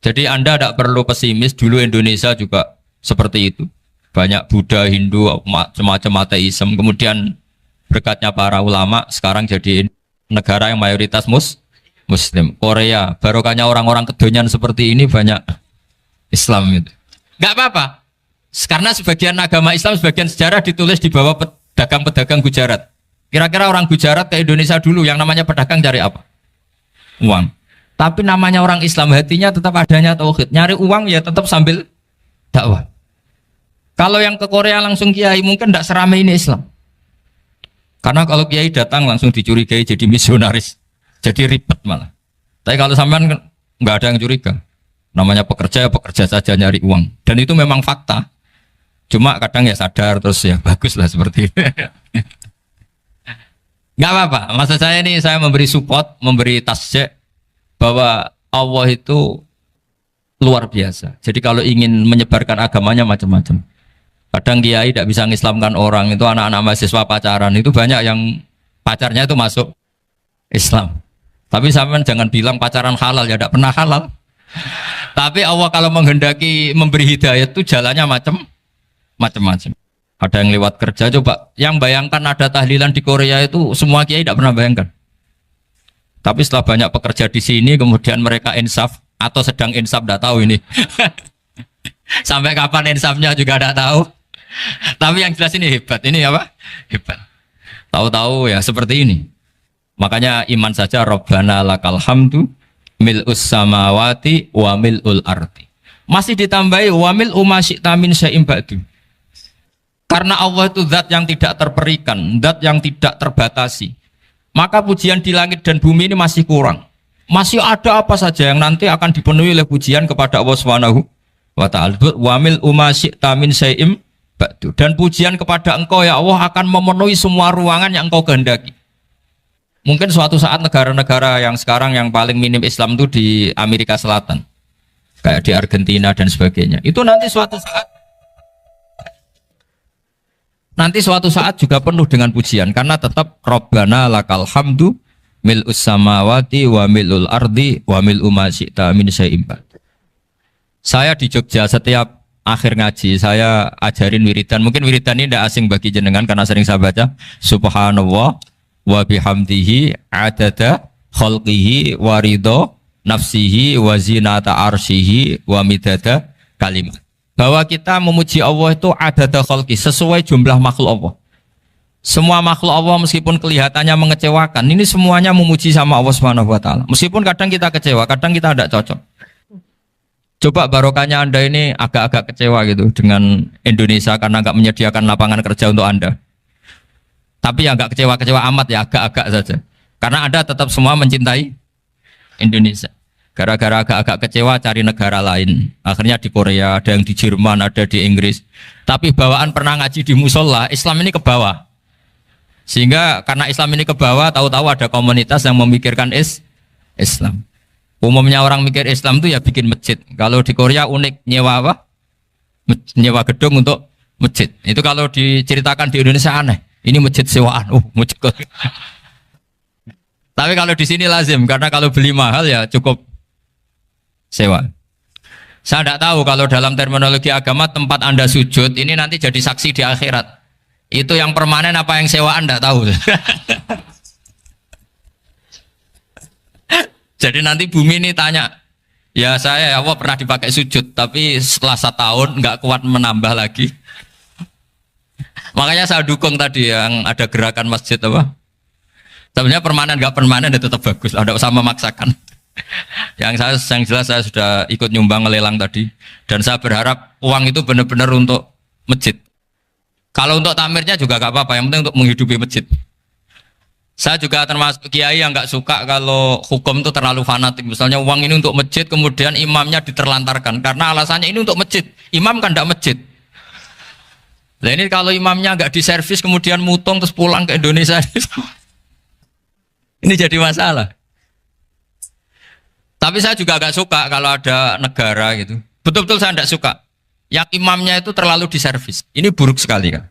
Jadi Anda tidak perlu pesimis. Dulu Indonesia juga seperti itu. Banyak Buddha, Hindu, macam-macam ateisme. Kemudian berkatnya para ulama sekarang jadi negara yang mayoritas Muslim. Korea, barokahnya orang-orang kedonyan seperti ini banyak Islam itu. Gak apa-apa. Karena sebagian agama Islam, sebagian sejarah ditulis di bawah pedagang-pedagang Gujarat. Kira-kira orang Gujarat ke Indonesia dulu yang namanya pedagang cari apa? Uang. Tapi namanya orang Islam hatinya tetap adanya tauhid. Nyari uang ya tetap sambil dakwah. Kalau yang ke Korea langsung kiai mungkin tidak seramai ini Islam. Karena kalau kiai datang langsung dicurigai jadi misionaris. Jadi ribet malah. Tapi kalau sampean nggak ada yang curiga. Namanya pekerja ya pekerja saja nyari uang. Dan itu memang fakta. Cuma kadang ya sadar terus ya bagus lah seperti itu. Nggak apa-apa. Maksud saya ini saya memberi support, memberi tasjek bahwa Allah itu luar biasa. Jadi kalau ingin menyebarkan agamanya macam-macam. Kadang kiai tidak bisa mengislamkan orang, itu anak-anak mahasiswa pacaran, itu banyak yang pacarnya itu masuk Islam. Tapi sampean jangan bilang pacaran halal, ya tidak pernah halal. Tapi Allah kalau menghendaki memberi hidayah itu jalannya macam-macam. Ada yang lewat kerja, coba yang bayangkan ada tahlilan di Korea itu semua kiai tidak pernah bayangkan. Tapi setelah banyak pekerja di sini, kemudian mereka insaf atau sedang insaf, tidak tahu ini. Sampai kapan insafnya juga tidak tahu. Tapi yang jelas ini hebat. Ini apa? Hebat. Tahu-tahu ya seperti ini. Makanya iman saja Rabbana lakal hamdu mil'us samawati wa mil'ul ardi. Masih ditambahi wa mil'u ma syi'ta min syai'in ba'du. Karena Allah itu zat yang tidak terperikan, zat yang tidak terbatasi. Maka pujian di langit dan bumi ini masih kurang. Masih ada apa saja yang nanti akan dipenuhi oleh pujian kepada Allah Subhanahu wa ta'ala. Wa mil'u ma syi'ta min syai'in ba'du. Dan pujian kepada engkau ya Allah akan memenuhi semua ruangan yang engkau kehendaki. Mungkin suatu saat negara-negara yang sekarang yang paling minim Islam itu di Amerika Selatan. Kayak di Argentina dan sebagainya. Itu nanti suatu saat juga penuh dengan pujian. Karena tetap Rabbana lakal hamdu mil'us samawati wa mil'ul ardi wa mil'u ma syi'ta min syai'in ba'du. Saya di Jogja setiap akhir ngaji saya ajarin wiridan. Mungkin wiridan ini tidak asing bagi jenengan karena sering saya baca. Subhanallah wa bihamdihi adada khalqihi wa ridho nafsihi wa zinata arsyihi wa midada kalimat. Bahwa kita memuji Allah itu adada khalqi sesuai jumlah makhluk Allah. Semua makhluk Allah meskipun kelihatannya mengecewakan, ini semuanya memuji sama Allah Subhanahu wa taala. Meskipun kadang kita kecewa, kadang kita tidak cocok. Coba barokahnya Anda ini agak-agak kecewa gitu dengan Indonesia karena nggak menyediakan lapangan kerja untuk Anda. Tapi ya nggak kecewa-kecewa amat ya, agak-agak saja. Karena Anda tetap semua mencintai Indonesia. Gara-gara agak-agak kecewa cari negara lain. Akhirnya di Korea, ada yang di Jerman, ada di Inggris. Tapi bawaan pernah ngaji di musola, Islam ini ke bawah. Sehingga karena Islam ini ke bawah, tahu-tahu ada komunitas yang memikirkan Islam. Umumnya orang mikir Islam itu ya bikin masjid. Kalau di Korea unik, nyewa apa? Nyewa gedung untuk masjid. Itu kalau diceritakan di Indonesia aneh. Ini masjid sewaan. Masjid. Tapi kalau di sini lazim, karena kalau beli mahal ya cukup sewa. Saya tidak tahu kalau dalam terminologi agama tempat Anda sujud ini nanti jadi saksi di akhirat. Itu yang permanen apa yang sewaan tidak tahu. Jadi nanti bumi ini tanya, ya saya ya Allah pernah dipakai sujud, tapi setelah 1 tahun nggak kuat menambah lagi. Makanya saya dukung tadi yang ada gerakan masjid apa. Sebenarnya permanen nggak permanen itu tetap bagus, tidak usah memaksakan. yang jelas saya sudah ikut nyumbang lelang tadi, dan saya berharap uang itu benar-benar untuk masjid. Kalau untuk tamirnya juga gak apa-apa, yang penting untuk menghidupi masjid. Saya juga termasuk kiai yang gak suka kalau hukum itu terlalu fanatik. Misalnya uang ini untuk masjid, kemudian imamnya diterlantarkan. Karena alasannya ini untuk masjid. Imam kan gak masjid. Nah ini kalau imamnya gak diservis, kemudian mutung terus pulang ke Indonesia. Ini jadi masalah. Tapi saya juga gak suka kalau ada negara gitu. Betul-betul saya gak suka. Yang imamnya itu terlalu diservis. Ini buruk sekali kan.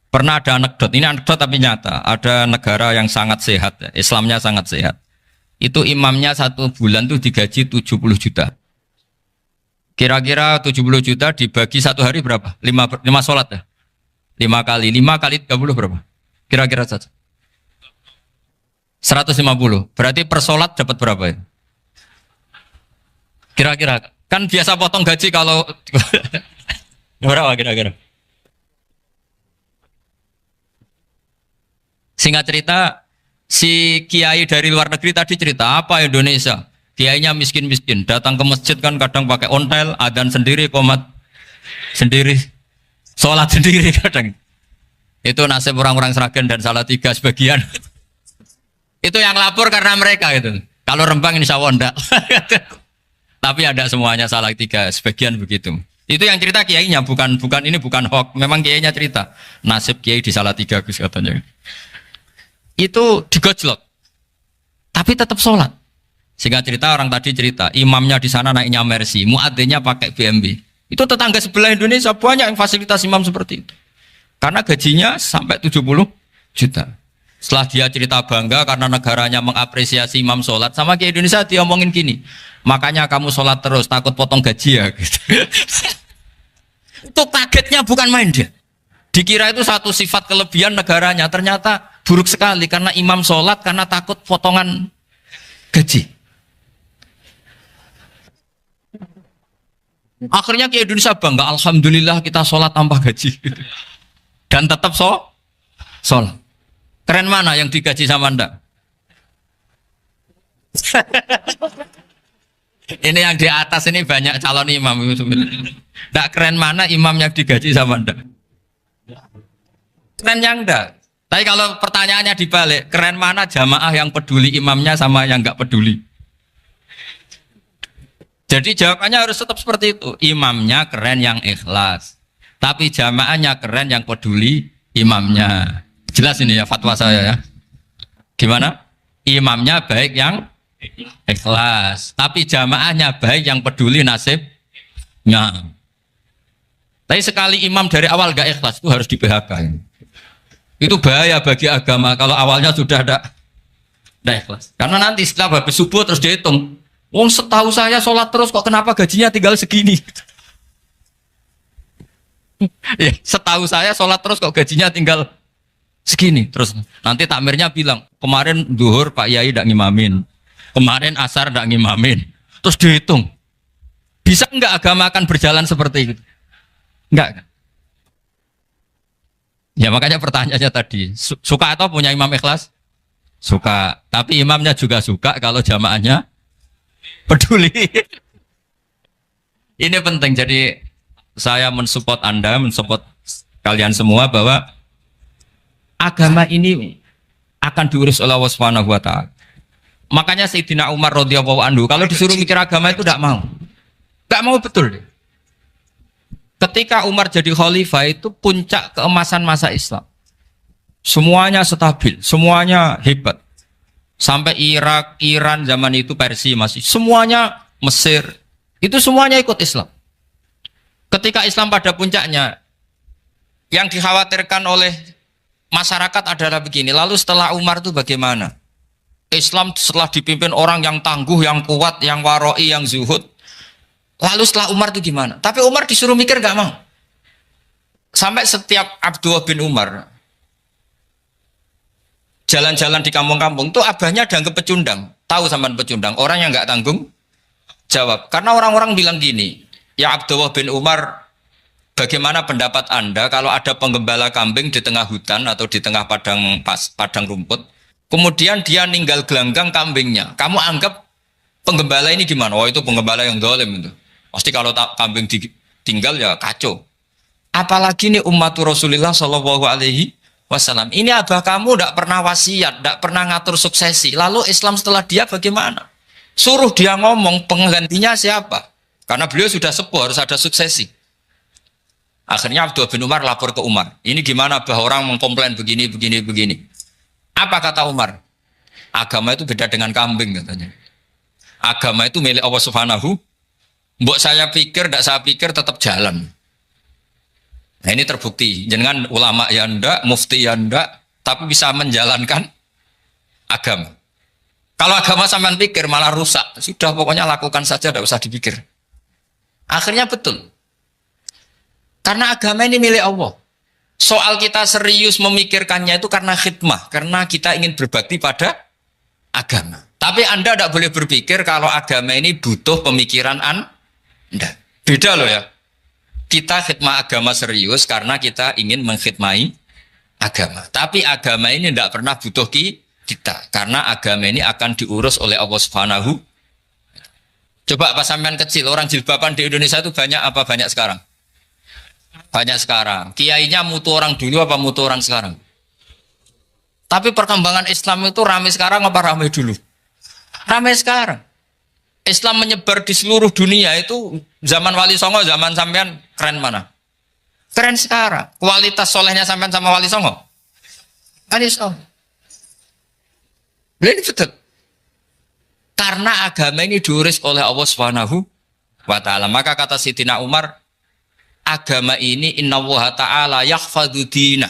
Pernah ada anekdot, ini anekdot tapi nyata. Ada negara yang sangat sehat, Islamnya sangat sehat. Itu imamnya 1 bulan tuh digaji 70 juta. Kira-kira 70 juta dibagi 1 hari berapa? 5 sholat ya? 5 kali 30 berapa? Kira-kira saja. 150. Berarti per sholat dapat berapa ya? Kira-kira. Kan biasa potong gaji kalau berapa kira-kira? Singkat cerita, si kiai dari luar negeri tadi cerita apa Indonesia? Kiainya miskin-miskin, datang ke masjid kan kadang pakai ontel, adzan sendiri, qomat sendiri, sholat sendiri kadang. Itu nasib orang-orang Sragen dan Salatiga sebagian. Itu yang lapor karena mereka itu. Kalau Rembang insya Allah enggak. Tapi ada semuanya Salatiga, sebagian begitu. Itu yang cerita kiainya, bukan hoax. Memang kiainya cerita. Nasib kiai di Salatiga Gus katanya. Itu digojlok. Tapi tetap sholat. Sehingga cerita orang tadi cerita, imamnya di sana naiknya Mercy, muadzinnya pakai BMW. Itu tetangga sebelah Indonesia banyak yang fasilitas imam seperti itu. Karena gajinya sampai 70 juta. Setelah dia cerita bangga karena negaranya mengapresiasi imam sholat, sama kayak Indonesia dia omongin gini, makanya kamu sholat terus, takut potong gaji ya. Gitu. Itu kagetnya bukan main dia. Dikira itu satu sifat kelebihan negaranya, ternyata buruk sekali karena imam sholat karena takut potongan gaji. Akhirnya ke Indonesia bangga, alhamdulillah kita sholat tanpa gaji. Dan tetap sholat. Keren mana yang digaji sama Anda? Ini yang di atas ini banyak calon imam. Tidak keren mana imam yang digaji sama Anda? Keren yang enggak. Tapi kalau pertanyaannya dibalik, keren mana jamaah yang peduli imamnya sama yang enggak peduli? Jadi jawabannya harus tetap seperti itu. Imamnya keren yang ikhlas. Tapi jamaahnya keren yang peduli imamnya. Jelas ini ya fatwa saya ya. Gimana? Imamnya baik yang ikhlas. Tapi jamaahnya baik yang peduli nasibnya. Tapi sekali imam dari awal gak ikhlas itu harus di PHK. Itu bahaya bagi agama kalau awalnya sudah ada ikhlas. Karena nanti setelah habis subuh terus dihitung. Wong setahu saya sholat terus kok kenapa gajinya tinggal segini? Ya, setahu saya sholat terus kok gajinya tinggal segini. Terus nanti takmirnya bilang kemarin duhur Pak Yai tidak ngimamin, kemarin asar tidak ngimamin. Terus dihitung. Bisa enggak agama akan berjalan seperti itu? Enggak kan? Ya makanya pertanyaannya tadi, suka atau punya imam ikhlas? Suka. Tapi imamnya juga suka kalau jamaahnya peduli. Ini penting. Jadi saya mensupport Anda, mensupport kalian semua bahwa agama ini akan diurus oleh Allah Subhanahu wa taala. Makanya Sayyidina Umar radhiyallahu anhu kalau disuruh mikir agama itu tidak mau. Tidak mau betul. Ketika Umar jadi khalifah itu puncak keemasan masa Islam. Semuanya stabil, semuanya hebat. Sampai Irak, Iran zaman itu Persia masih. Semuanya Mesir. Itu semuanya ikut Islam. Ketika Islam pada puncaknya, yang dikhawatirkan oleh masyarakat adalah begini. Lalu setelah Umar itu bagaimana? Islam setelah dipimpin orang yang tangguh, yang kuat, yang waroi, yang zuhud. Lalu setelah Umar itu gimana? Tapi Umar disuruh mikir gak mau. Sampai setiap Abdullah bin Umar jalan-jalan di kampung-kampung itu abahnya dianggap pecundang. Tahu sampean pecundang? Orang yang gak tanggung jawab. Karena orang-orang bilang gini, ya Abdullah bin Umar, bagaimana pendapat Anda kalau ada penggembala kambing di tengah hutan atau di tengah padang rumput, kemudian dia ninggal gelanggang kambingnya. Kamu anggap penggembala ini gimana? Oh itu penggembala yang zalim itu. Pasti kalau kambing ditinggal ya kacau. Apalagi nih umatur Rasulullah Shallallahu Alaihi Wasallam. Ini abah kamu tidak pernah wasiat, tidak pernah ngatur suksesi. Lalu Islam setelah dia bagaimana? Suruh dia ngomong penggantinya siapa? Karena beliau sudah sepuh harus ada suksesi. Akhirnya Abdullah bin Umar lapor ke Umar. Ini gimana bah orang mengkomplain begini. Apa kata Umar? Agama itu beda dengan kambing katanya. Agama itu milik Allah Subhanahu. Mbok saya pikir, tidak saya pikir tetap jalan. Nah ini terbukti. Jangan ulama ya ndak, mufti ya ndak, tapi bisa menjalankan agama. Kalau agama sampean pikir malah rusak. Sudah pokoknya lakukan saja, tidak usah dipikir. Akhirnya betul. Karena agama ini milik Allah. Soal kita serius memikirkannya itu karena khidmah, karena kita ingin berbakti pada agama. Tapi Anda tidak boleh berpikir kalau agama ini butuh pemikiran Anda. Beda loh ya. Kita khidmah agama serius karena kita ingin mengkhidmai agama. Tapi agama ini tidak pernah butuh kita. Karena agama ini akan diurus oleh Allah Subhanahu. Coba pas sampean kecil, orang jilbaban di Indonesia itu banyak apa banyak sekarang? Banyak sekarang. Kiainya mutu orang dulu apa mutu orang sekarang? Tapi perkembangan Islam itu ramai sekarang apa ramai dulu? Ramai sekarang. Islam menyebar di seluruh dunia itu zaman Wali Songo, zaman sampean keren mana? Keren sekarang. Kualitas solehnya sampean sama Wali Songo? Wali Songo. Ini betul. Karena agama ini diurus oleh Allah Subhanahu wa taala. Maka kata Sayyidina Umar, agama ini innallaha ta'ala yakhfadhu dinah.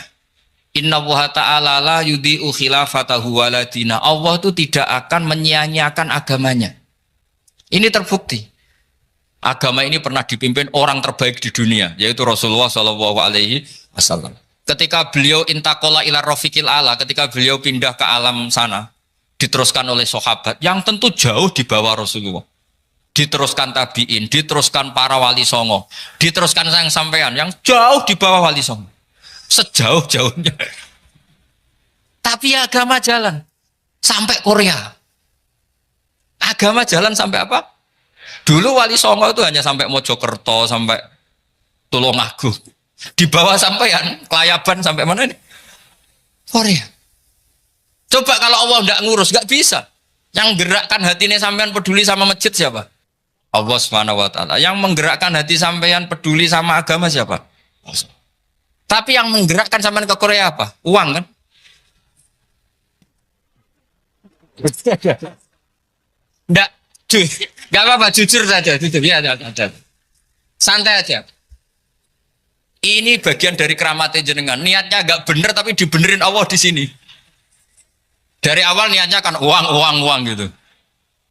Innallaha ta'ala la yudhi'u khilafatahu waladina. Allah itu tidak akan menyia-nyiakan agamanya. Ini terbukti. Agama ini pernah dipimpin orang terbaik di dunia, yaitu Rasulullah Shallallahu Alaihi Wasallam. Ketika beliau intakola ila rofiqil ala, ketika beliau pindah ke alam sana, diteruskan oleh sahabat yang tentu jauh di bawah Rasulullah. Diteruskan tabiin, diteruskan para wali songo, diteruskan sang sampean yang jauh di bawah wali songo. Sejauh-jauhnya. Tapi agama jalan sampai Korea. Agama jalan sampai apa? Dulu wali songo itu hanya sampai Mojokerto, sampai Tulungagung. Di bawah sampean, Kelayaban sampai mana ini? Korea. Coba kalau Allah tidak ngurus, nggak bisa. Yang gerakkan hatinya sampean peduli sama masjid siapa? Allah Subhanahu wa taala. Yang menggerakkan hati sampean peduli sama agama siapa? Allah. Tapi yang menggerakkan sampean ke Korea apa? Uang kan? Enggak, enggak apa-apa, jujur saja, jujur ya, ada. Santai aja. Ini bagian dari keramatnya jenengan. Niatnya enggak bener tapi dibenerin Allah di sini. Dari awal niatnya kan uang gitu.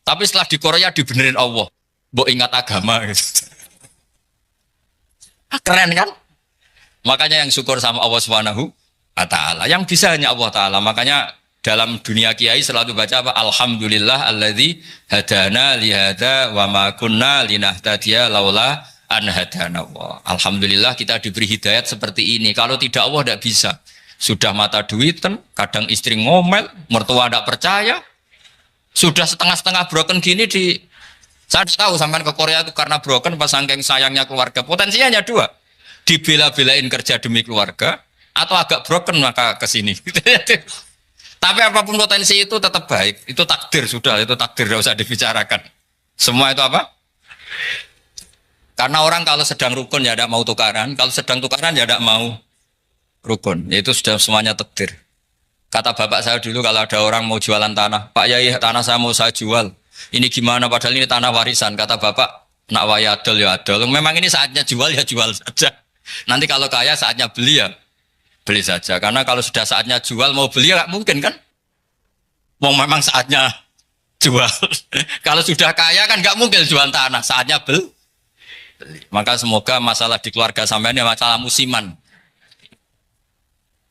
Tapi setelah di Korea dibenerin Allah. Mbok ingat agama gitu. Keren kan? Makanya yang syukur sama Allah Subhanahu wa taala. Yang bisa hanya Allah taala. Makanya dalam dunia kiai selalu baca apa? Alhamdulillah alladzi hadana li hadza wa ma kunna linahtadiya laula an hadana Allah. Alhamdulillah kita diberi hidayat seperti ini. Kalau tidak Allah tidak bisa. Sudah mata duitan, kadang istri ngomel, mertua tidak percaya. Sudah setengah-setengah broken gini saya tahu sampai ke Korea itu karena broken pas saking sayangnya keluarga. Potensinya hanya dua. Dibela-belain kerja demi keluarga atau agak broken maka ke sini. Tapi apapun potensi itu tetap baik. Itu takdir sudah, itu takdir tidak usah dibicarakan. Semua itu apa? Karena orang kalau sedang rukun ya tidak mau tukaran, kalau sedang tukaran ya tidak mau rukun. Itu sudah semuanya takdir. Kata bapak saya dulu kalau ada orang mau jualan tanah, Pak Yai tanah saya mau saya jual. Ini gimana padahal ini tanah warisan. Kata bapak, nak waya adol ya adol. Memang ini saatnya jual ya jual saja. Nanti kalau kaya saatnya beli ya beli saja. Karena kalau sudah saatnya jual mau beli ya nggak mungkin kan? Mau memang saatnya jual. Kalau sudah kaya kan nggak mungkin jual tanah. Saatnya beli. Maka semoga masalah di keluarga sampean ini masalah musiman.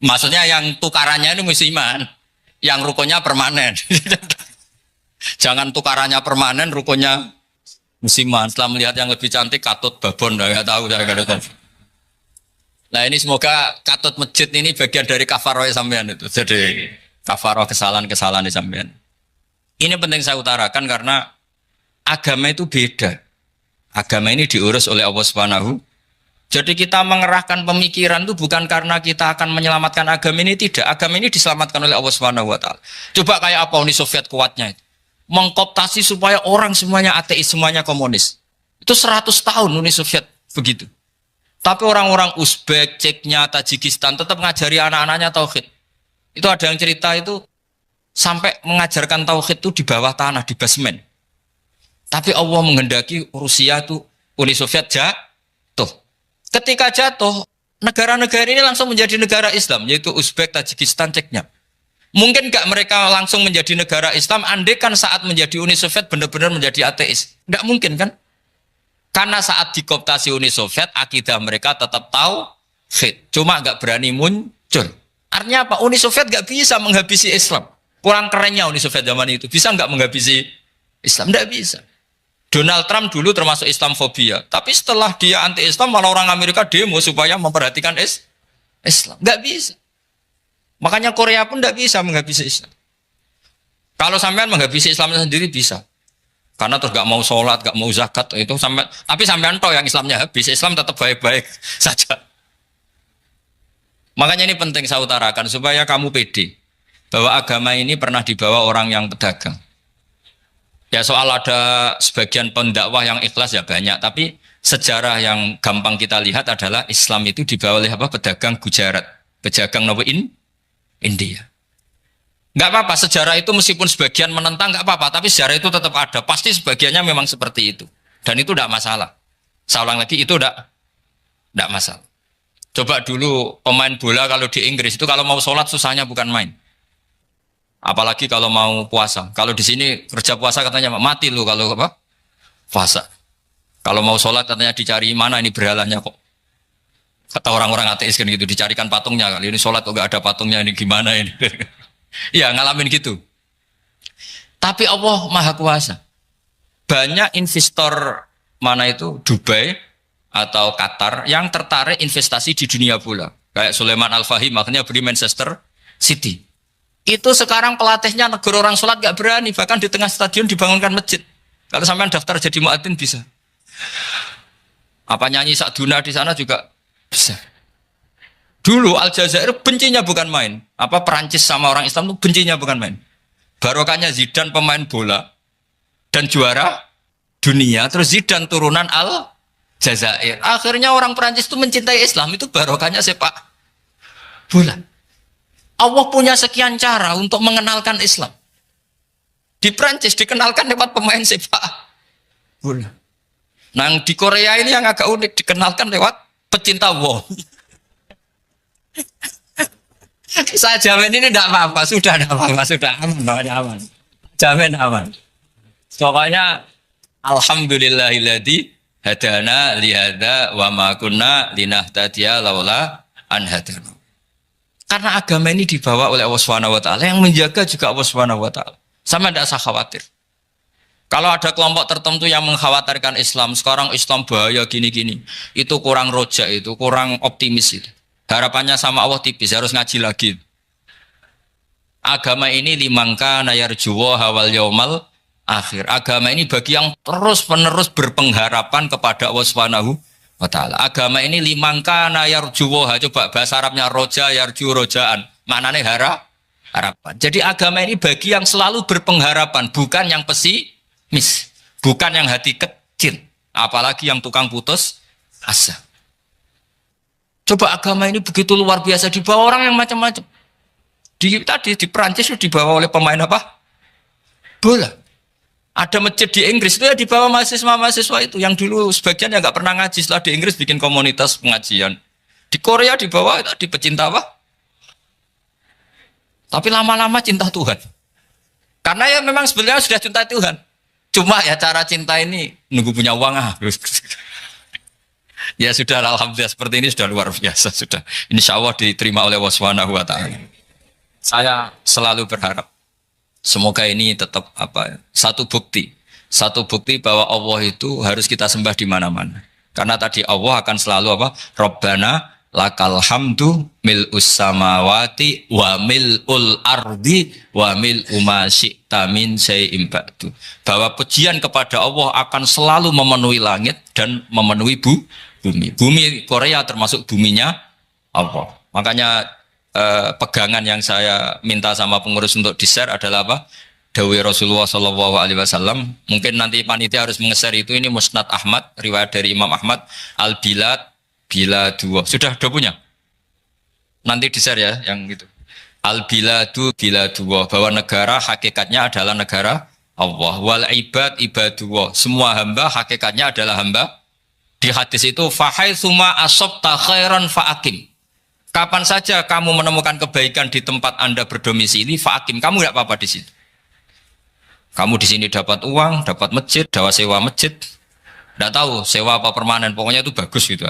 Maksudnya yang tukarannya ini musiman, yang rukunnya permanen. Jangan tukarannya permanen, rukunnya musiman. Setelah melihat yang lebih cantik, katut babon, nggak tahu saya nggak tahu. Nah ini semoga katut masjid ini bagian dari kafaroh sampean itu. Jadi kafaroh kesalahan-kesalahan sampean. Ini penting saya utarakan karena agama itu beda. Agama ini diurus oleh Allah Subhanahu. Jadi kita mengerahkan pemikiran itu bukan karena kita akan menyelamatkan agama ini, tidak. Agama ini diselamatkan oleh Allah Subhanahu wa taala. Coba kayak apa Uni Soviet kuatnya itu. Mengkooptasi supaya orang semuanya ateis, semuanya komunis. Itu 100 tahun Uni Soviet begitu. Tapi orang-orang Uzbek, Ceknya, Tajikistan tetap mengajari anak-anaknya tauhid. Itu ada yang cerita itu sampai mengajarkan tauhid itu di bawah tanah, di basement. Tapi Allah menghendaki Rusia itu Uni Soviet jatuh. Ketika jatuh, negara-negara ini langsung menjadi negara Islam, yaitu Uzbek, Tajikistan, Ceknya. Mungkin nggak mereka langsung menjadi negara Islam, andai kan saat menjadi Uni Soviet benar-benar menjadi ateis. Nggak mungkin kan? Karena saat dikooptasi Uni Soviet, akidah mereka tetap tauhid. Cuma nggak berani muncul. Artinya apa? Uni Soviet nggak bisa menghabisi Islam. Kurang kerennya Uni Soviet zaman itu. Bisa nggak menghabisi Islam? Nggak bisa. Donald Trump dulu termasuk Islamfobia. Tapi setelah dia anti-Islam, malah orang Amerika demo supaya memperhatikan Islam. Nggak bisa. Makanya Korea pun nggak bisa menghabisi Islam. Kalau sampean menghabisi Islam sendiri bisa. Karena terus nggak mau sholat, nggak mau zakat, itu sampai. Tapi sampean toh yang Islamnya habis, Islam tetap baik-baik saja. Makanya ini penting saya utarakan supaya kamu pede bahwa agama ini pernah dibawa orang yang pedagang. Ya soal ada sebagian pendakwah yang ikhlas ya banyak, tapi sejarah yang gampang kita lihat adalah Islam itu dibawa oleh apa? Pedagang Gujarat, pedagang India. Nggak apa-apa, sejarah itu meskipun sebagian menentang nggak apa-apa, tapi sejarah itu tetap ada. Pasti sebagiannya memang seperti itu, dan itu tidak masalah. Saya ulang lagi, itu tidak masalah. Coba dulu pemain bola kalau di Inggris itu kalau mau sholat susahnya bukan main. Apalagi kalau mau puasa. Kalau di sini kerja puasa katanya mati lu kalau apa? Puasa. Kalau mau sholat katanya dicari mana ini berhalanya kok. Kata orang-orang ateis kan gitu, dicarikan patungnya. Kali ini sholat kok gak ada patungnya, ini gimana ini? Ya ngalamin gitu. Tapi Allah Maha Kuasa. Banyak investor mana itu Dubai atau Qatar yang tertarik investasi di dunia bola. Kayak Sulaiman Al-Fahim makanya beli Manchester City. Itu sekarang pelatihnya negara orang sholat gak berani, bahkan di tengah stadion dibangunkan masjid. Kalau sampai daftar jadi muadzin bisa. Apa nyanyi Sakduna di sana juga bisa. Dulu Aljazair bencinya bukan main. Apa Perancis sama orang Islam itu bencinya bukan main. Barokahnya Zidane pemain bola dan juara dunia, terus Zidane turunan Aljazair. Akhirnya orang Perancis itu mencintai Islam, itu barokahnya sepak bola. Allah punya sekian cara untuk mengenalkan Islam. Di Prancis dikenalkan lewat pemain sepak bola. Nah di Korea ini yang agak unik, dikenalkan lewat pecinta wong. Saya jamin ini tidak apa-apa, sudah tidak apa-apa, sudah aman. Jamin aman. Pokoknya alhamdulillahilladzi hadana lihada wa ma kunna linahtadiya laula an hadana. Karena agama ini dibawa oleh Allah Subhanahu wa taala, yang menjaga juga Allah Subhanahu wa taala. Sama tidak usah khawatir. Kalau ada kelompok tertentu yang mengkhawatirkan Islam, sekarang Islam bahaya gini-gini, itu kurang rojak, itu kurang optimis itu. Harapannya sama Allah tipis, harus ngaji lagi. Agama ini limangka nayar juwo hawal yaumal akhir. Agama ini bagi yang terus-menerus berpengharapan kepada Allah Subhanahu wa Ta'ala. Agama ini limangka nayar juwo, coba bahasa Arabnya roja, yarju, rojaan. Maknanya harapan. Jadi agama ini bagi yang selalu berpengharapan, bukan yang pesimis, bukan yang hati kecil, apalagi yang tukang putus asa. Coba agama ini begitu luar biasa, dibawa orang yang macam-macam. Di Perancis dibawa oleh pemain apa? Bola. Ada masjid di Inggris itu ya dibawa mahasiswa-mahasiswa itu yang dulu sebagian yang nggak pernah ngaji, setelah di Inggris bikin komunitas pengajian. Di Korea dibawa di pecinta apa? Tapi lama-lama cinta Tuhan. Karena ya memang sebenarnya sudah cinta Tuhan. Cuma ya cara cinta ini nunggu punya uang Ya sudah, alhamdulillah seperti ini sudah luar biasa sudah. Insya Allah diterima oleh Allah Subhanahu wa Ta'ala. Saya selalu berharap semoga ini tetap satu bukti bahwa Allah itu harus kita sembah di mana-mana. Karena tadi Allah akan selalu Rabbana lakal hamdu mil'us samawati wa mil'ul ardi wa mil'u ma syi'ta min syai'in ba'du. Bahwa pujian kepada Allah akan selalu memenuhi langit dan memenuhi bumi. Bumi Korea termasuk buminya Allah. Makanya pegangan yang saya minta sama pengurus untuk di-share adalah Dawi Rasulullah Shallallahu Alaihi Wasallam. Mungkin nanti panitia harus menge-share itu. Ini Musnad Ahmad, riwayat dari Imam Ahmad. Al-Bilad bila dua. Sudah punya? Nanti di-share ya yang gitu. Al-Biladu bila dua. Bahwa negara hakikatnya adalah negara Allah. Wal ibad ibadullah. Semua hamba hakikatnya adalah hamba. Di hadis itu fahaitsuma asabta khairan fa'akim. Kapan saja kamu menemukan kebaikan di tempat Anda berdomisili, fa'akim, kamu enggak apa-apa di sini. Kamu di sini dapat uang, dapat masjid, dapat sewa masjid. Enggak tahu sewa apa permanen, pokoknya itu bagus gitu.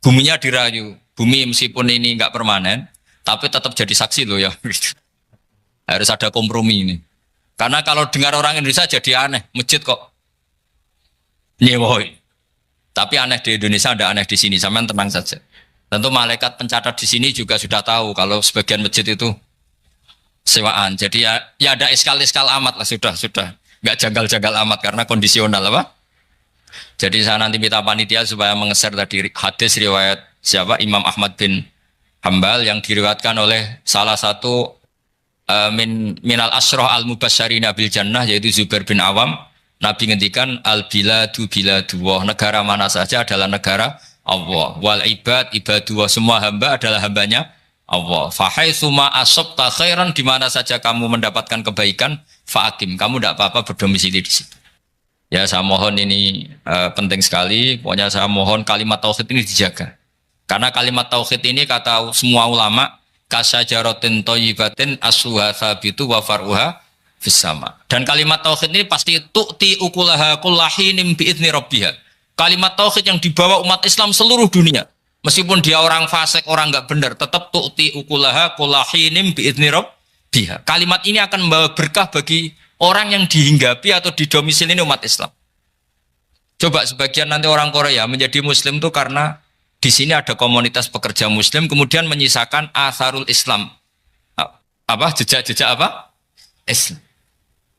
Buminya dirayu. Bumi meskipun ini enggak permanen, tapi tetap jadi saksi loh ya. Harus ada kompromi ini. Karena kalau dengar orang Indonesia jadi aneh, masjid kok nyewoi. Tapi aneh di Indonesia, ada aneh di sini. Sampean tenang saja. Tentu malaikat pencatat di sini juga sudah tahu kalau sebagian masjid itu sewaan. Jadi ya ada eskal-eskal amat lah, sudah. Nggak janggal-janggal amat karena kondisional Jadi saya nanti minta panitia supaya mengeser tadi hadis riwayat siapa? Imam Ahmad bin Hambal yang diriwayatkan oleh salah satu minal asroh al-mubasyarina bil jannah, yaitu Zubair bin Awam. Nabi ngendikan al-biladu biladullah, negara mana saja adalah negara Allah. Wal ibad ibadullah, semua hamba adalah hambanya Allah. Fahaitsuma asabta khairan, di mana saja kamu mendapatkan kebaikan, fa'akim, kamu tidak apa-apa berdomisili di situ. Ya saya mohon ini penting sekali. Pokoknya saya mohon kalimat tauhid ini dijaga. Karena kalimat tauhid ini kata semua ulama kasyajaratin thayyibatin asluha tsabitu wa far'uha fis-sama. Dan kalimat tauhid ini pasti tu'ti ukulaha kullahinim bi'idzni rabbiha. Kalimat tauhid yang dibawa umat Islam seluruh dunia. Meskipun dia orang fasik, orang enggak benar, tetap tu'ti ukulaha kullahinim bi'idzni rabbiha. Kalimat ini akan membawa berkah bagi orang yang dihinggapi atau didomisili ini umat Islam. Coba sebagian nanti orang Korea menjadi muslim itu karena di sini ada komunitas pekerja muslim, kemudian menyisakan atharul Islam. Jejak-jejak Islam.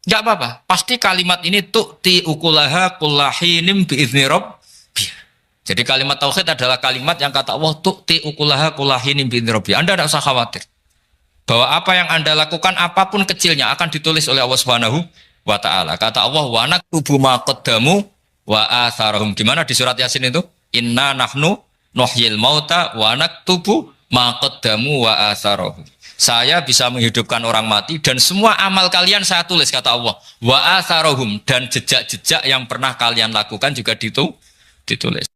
Enggak apa-apa. Pasti kalimat ini tu'ti ukulaha kullahinim bi'izni rabbiha. Jadi kalimat tauhid adalah kalimat yang kata Allah tu'ti ukulaha kullahinim bi'izni rabbiha. Anda tidak usah khawatir bahwa apa yang Anda lakukan apapun kecilnya akan ditulis oleh Allah Subhanahu wa Ta'ala. Kata Allah wa naktubu ma qaddamu wa atharahum. Gimana di surat Yasin itu? Inna nahnu nuhyil mauta wa naktubu ma qaddamu wa atharahum. Saya bisa menghidupkan orang mati dan semua amal kalian saya tulis, kata Allah. Wa atharohum, dan jejak-jejak yang pernah kalian lakukan juga ditulis.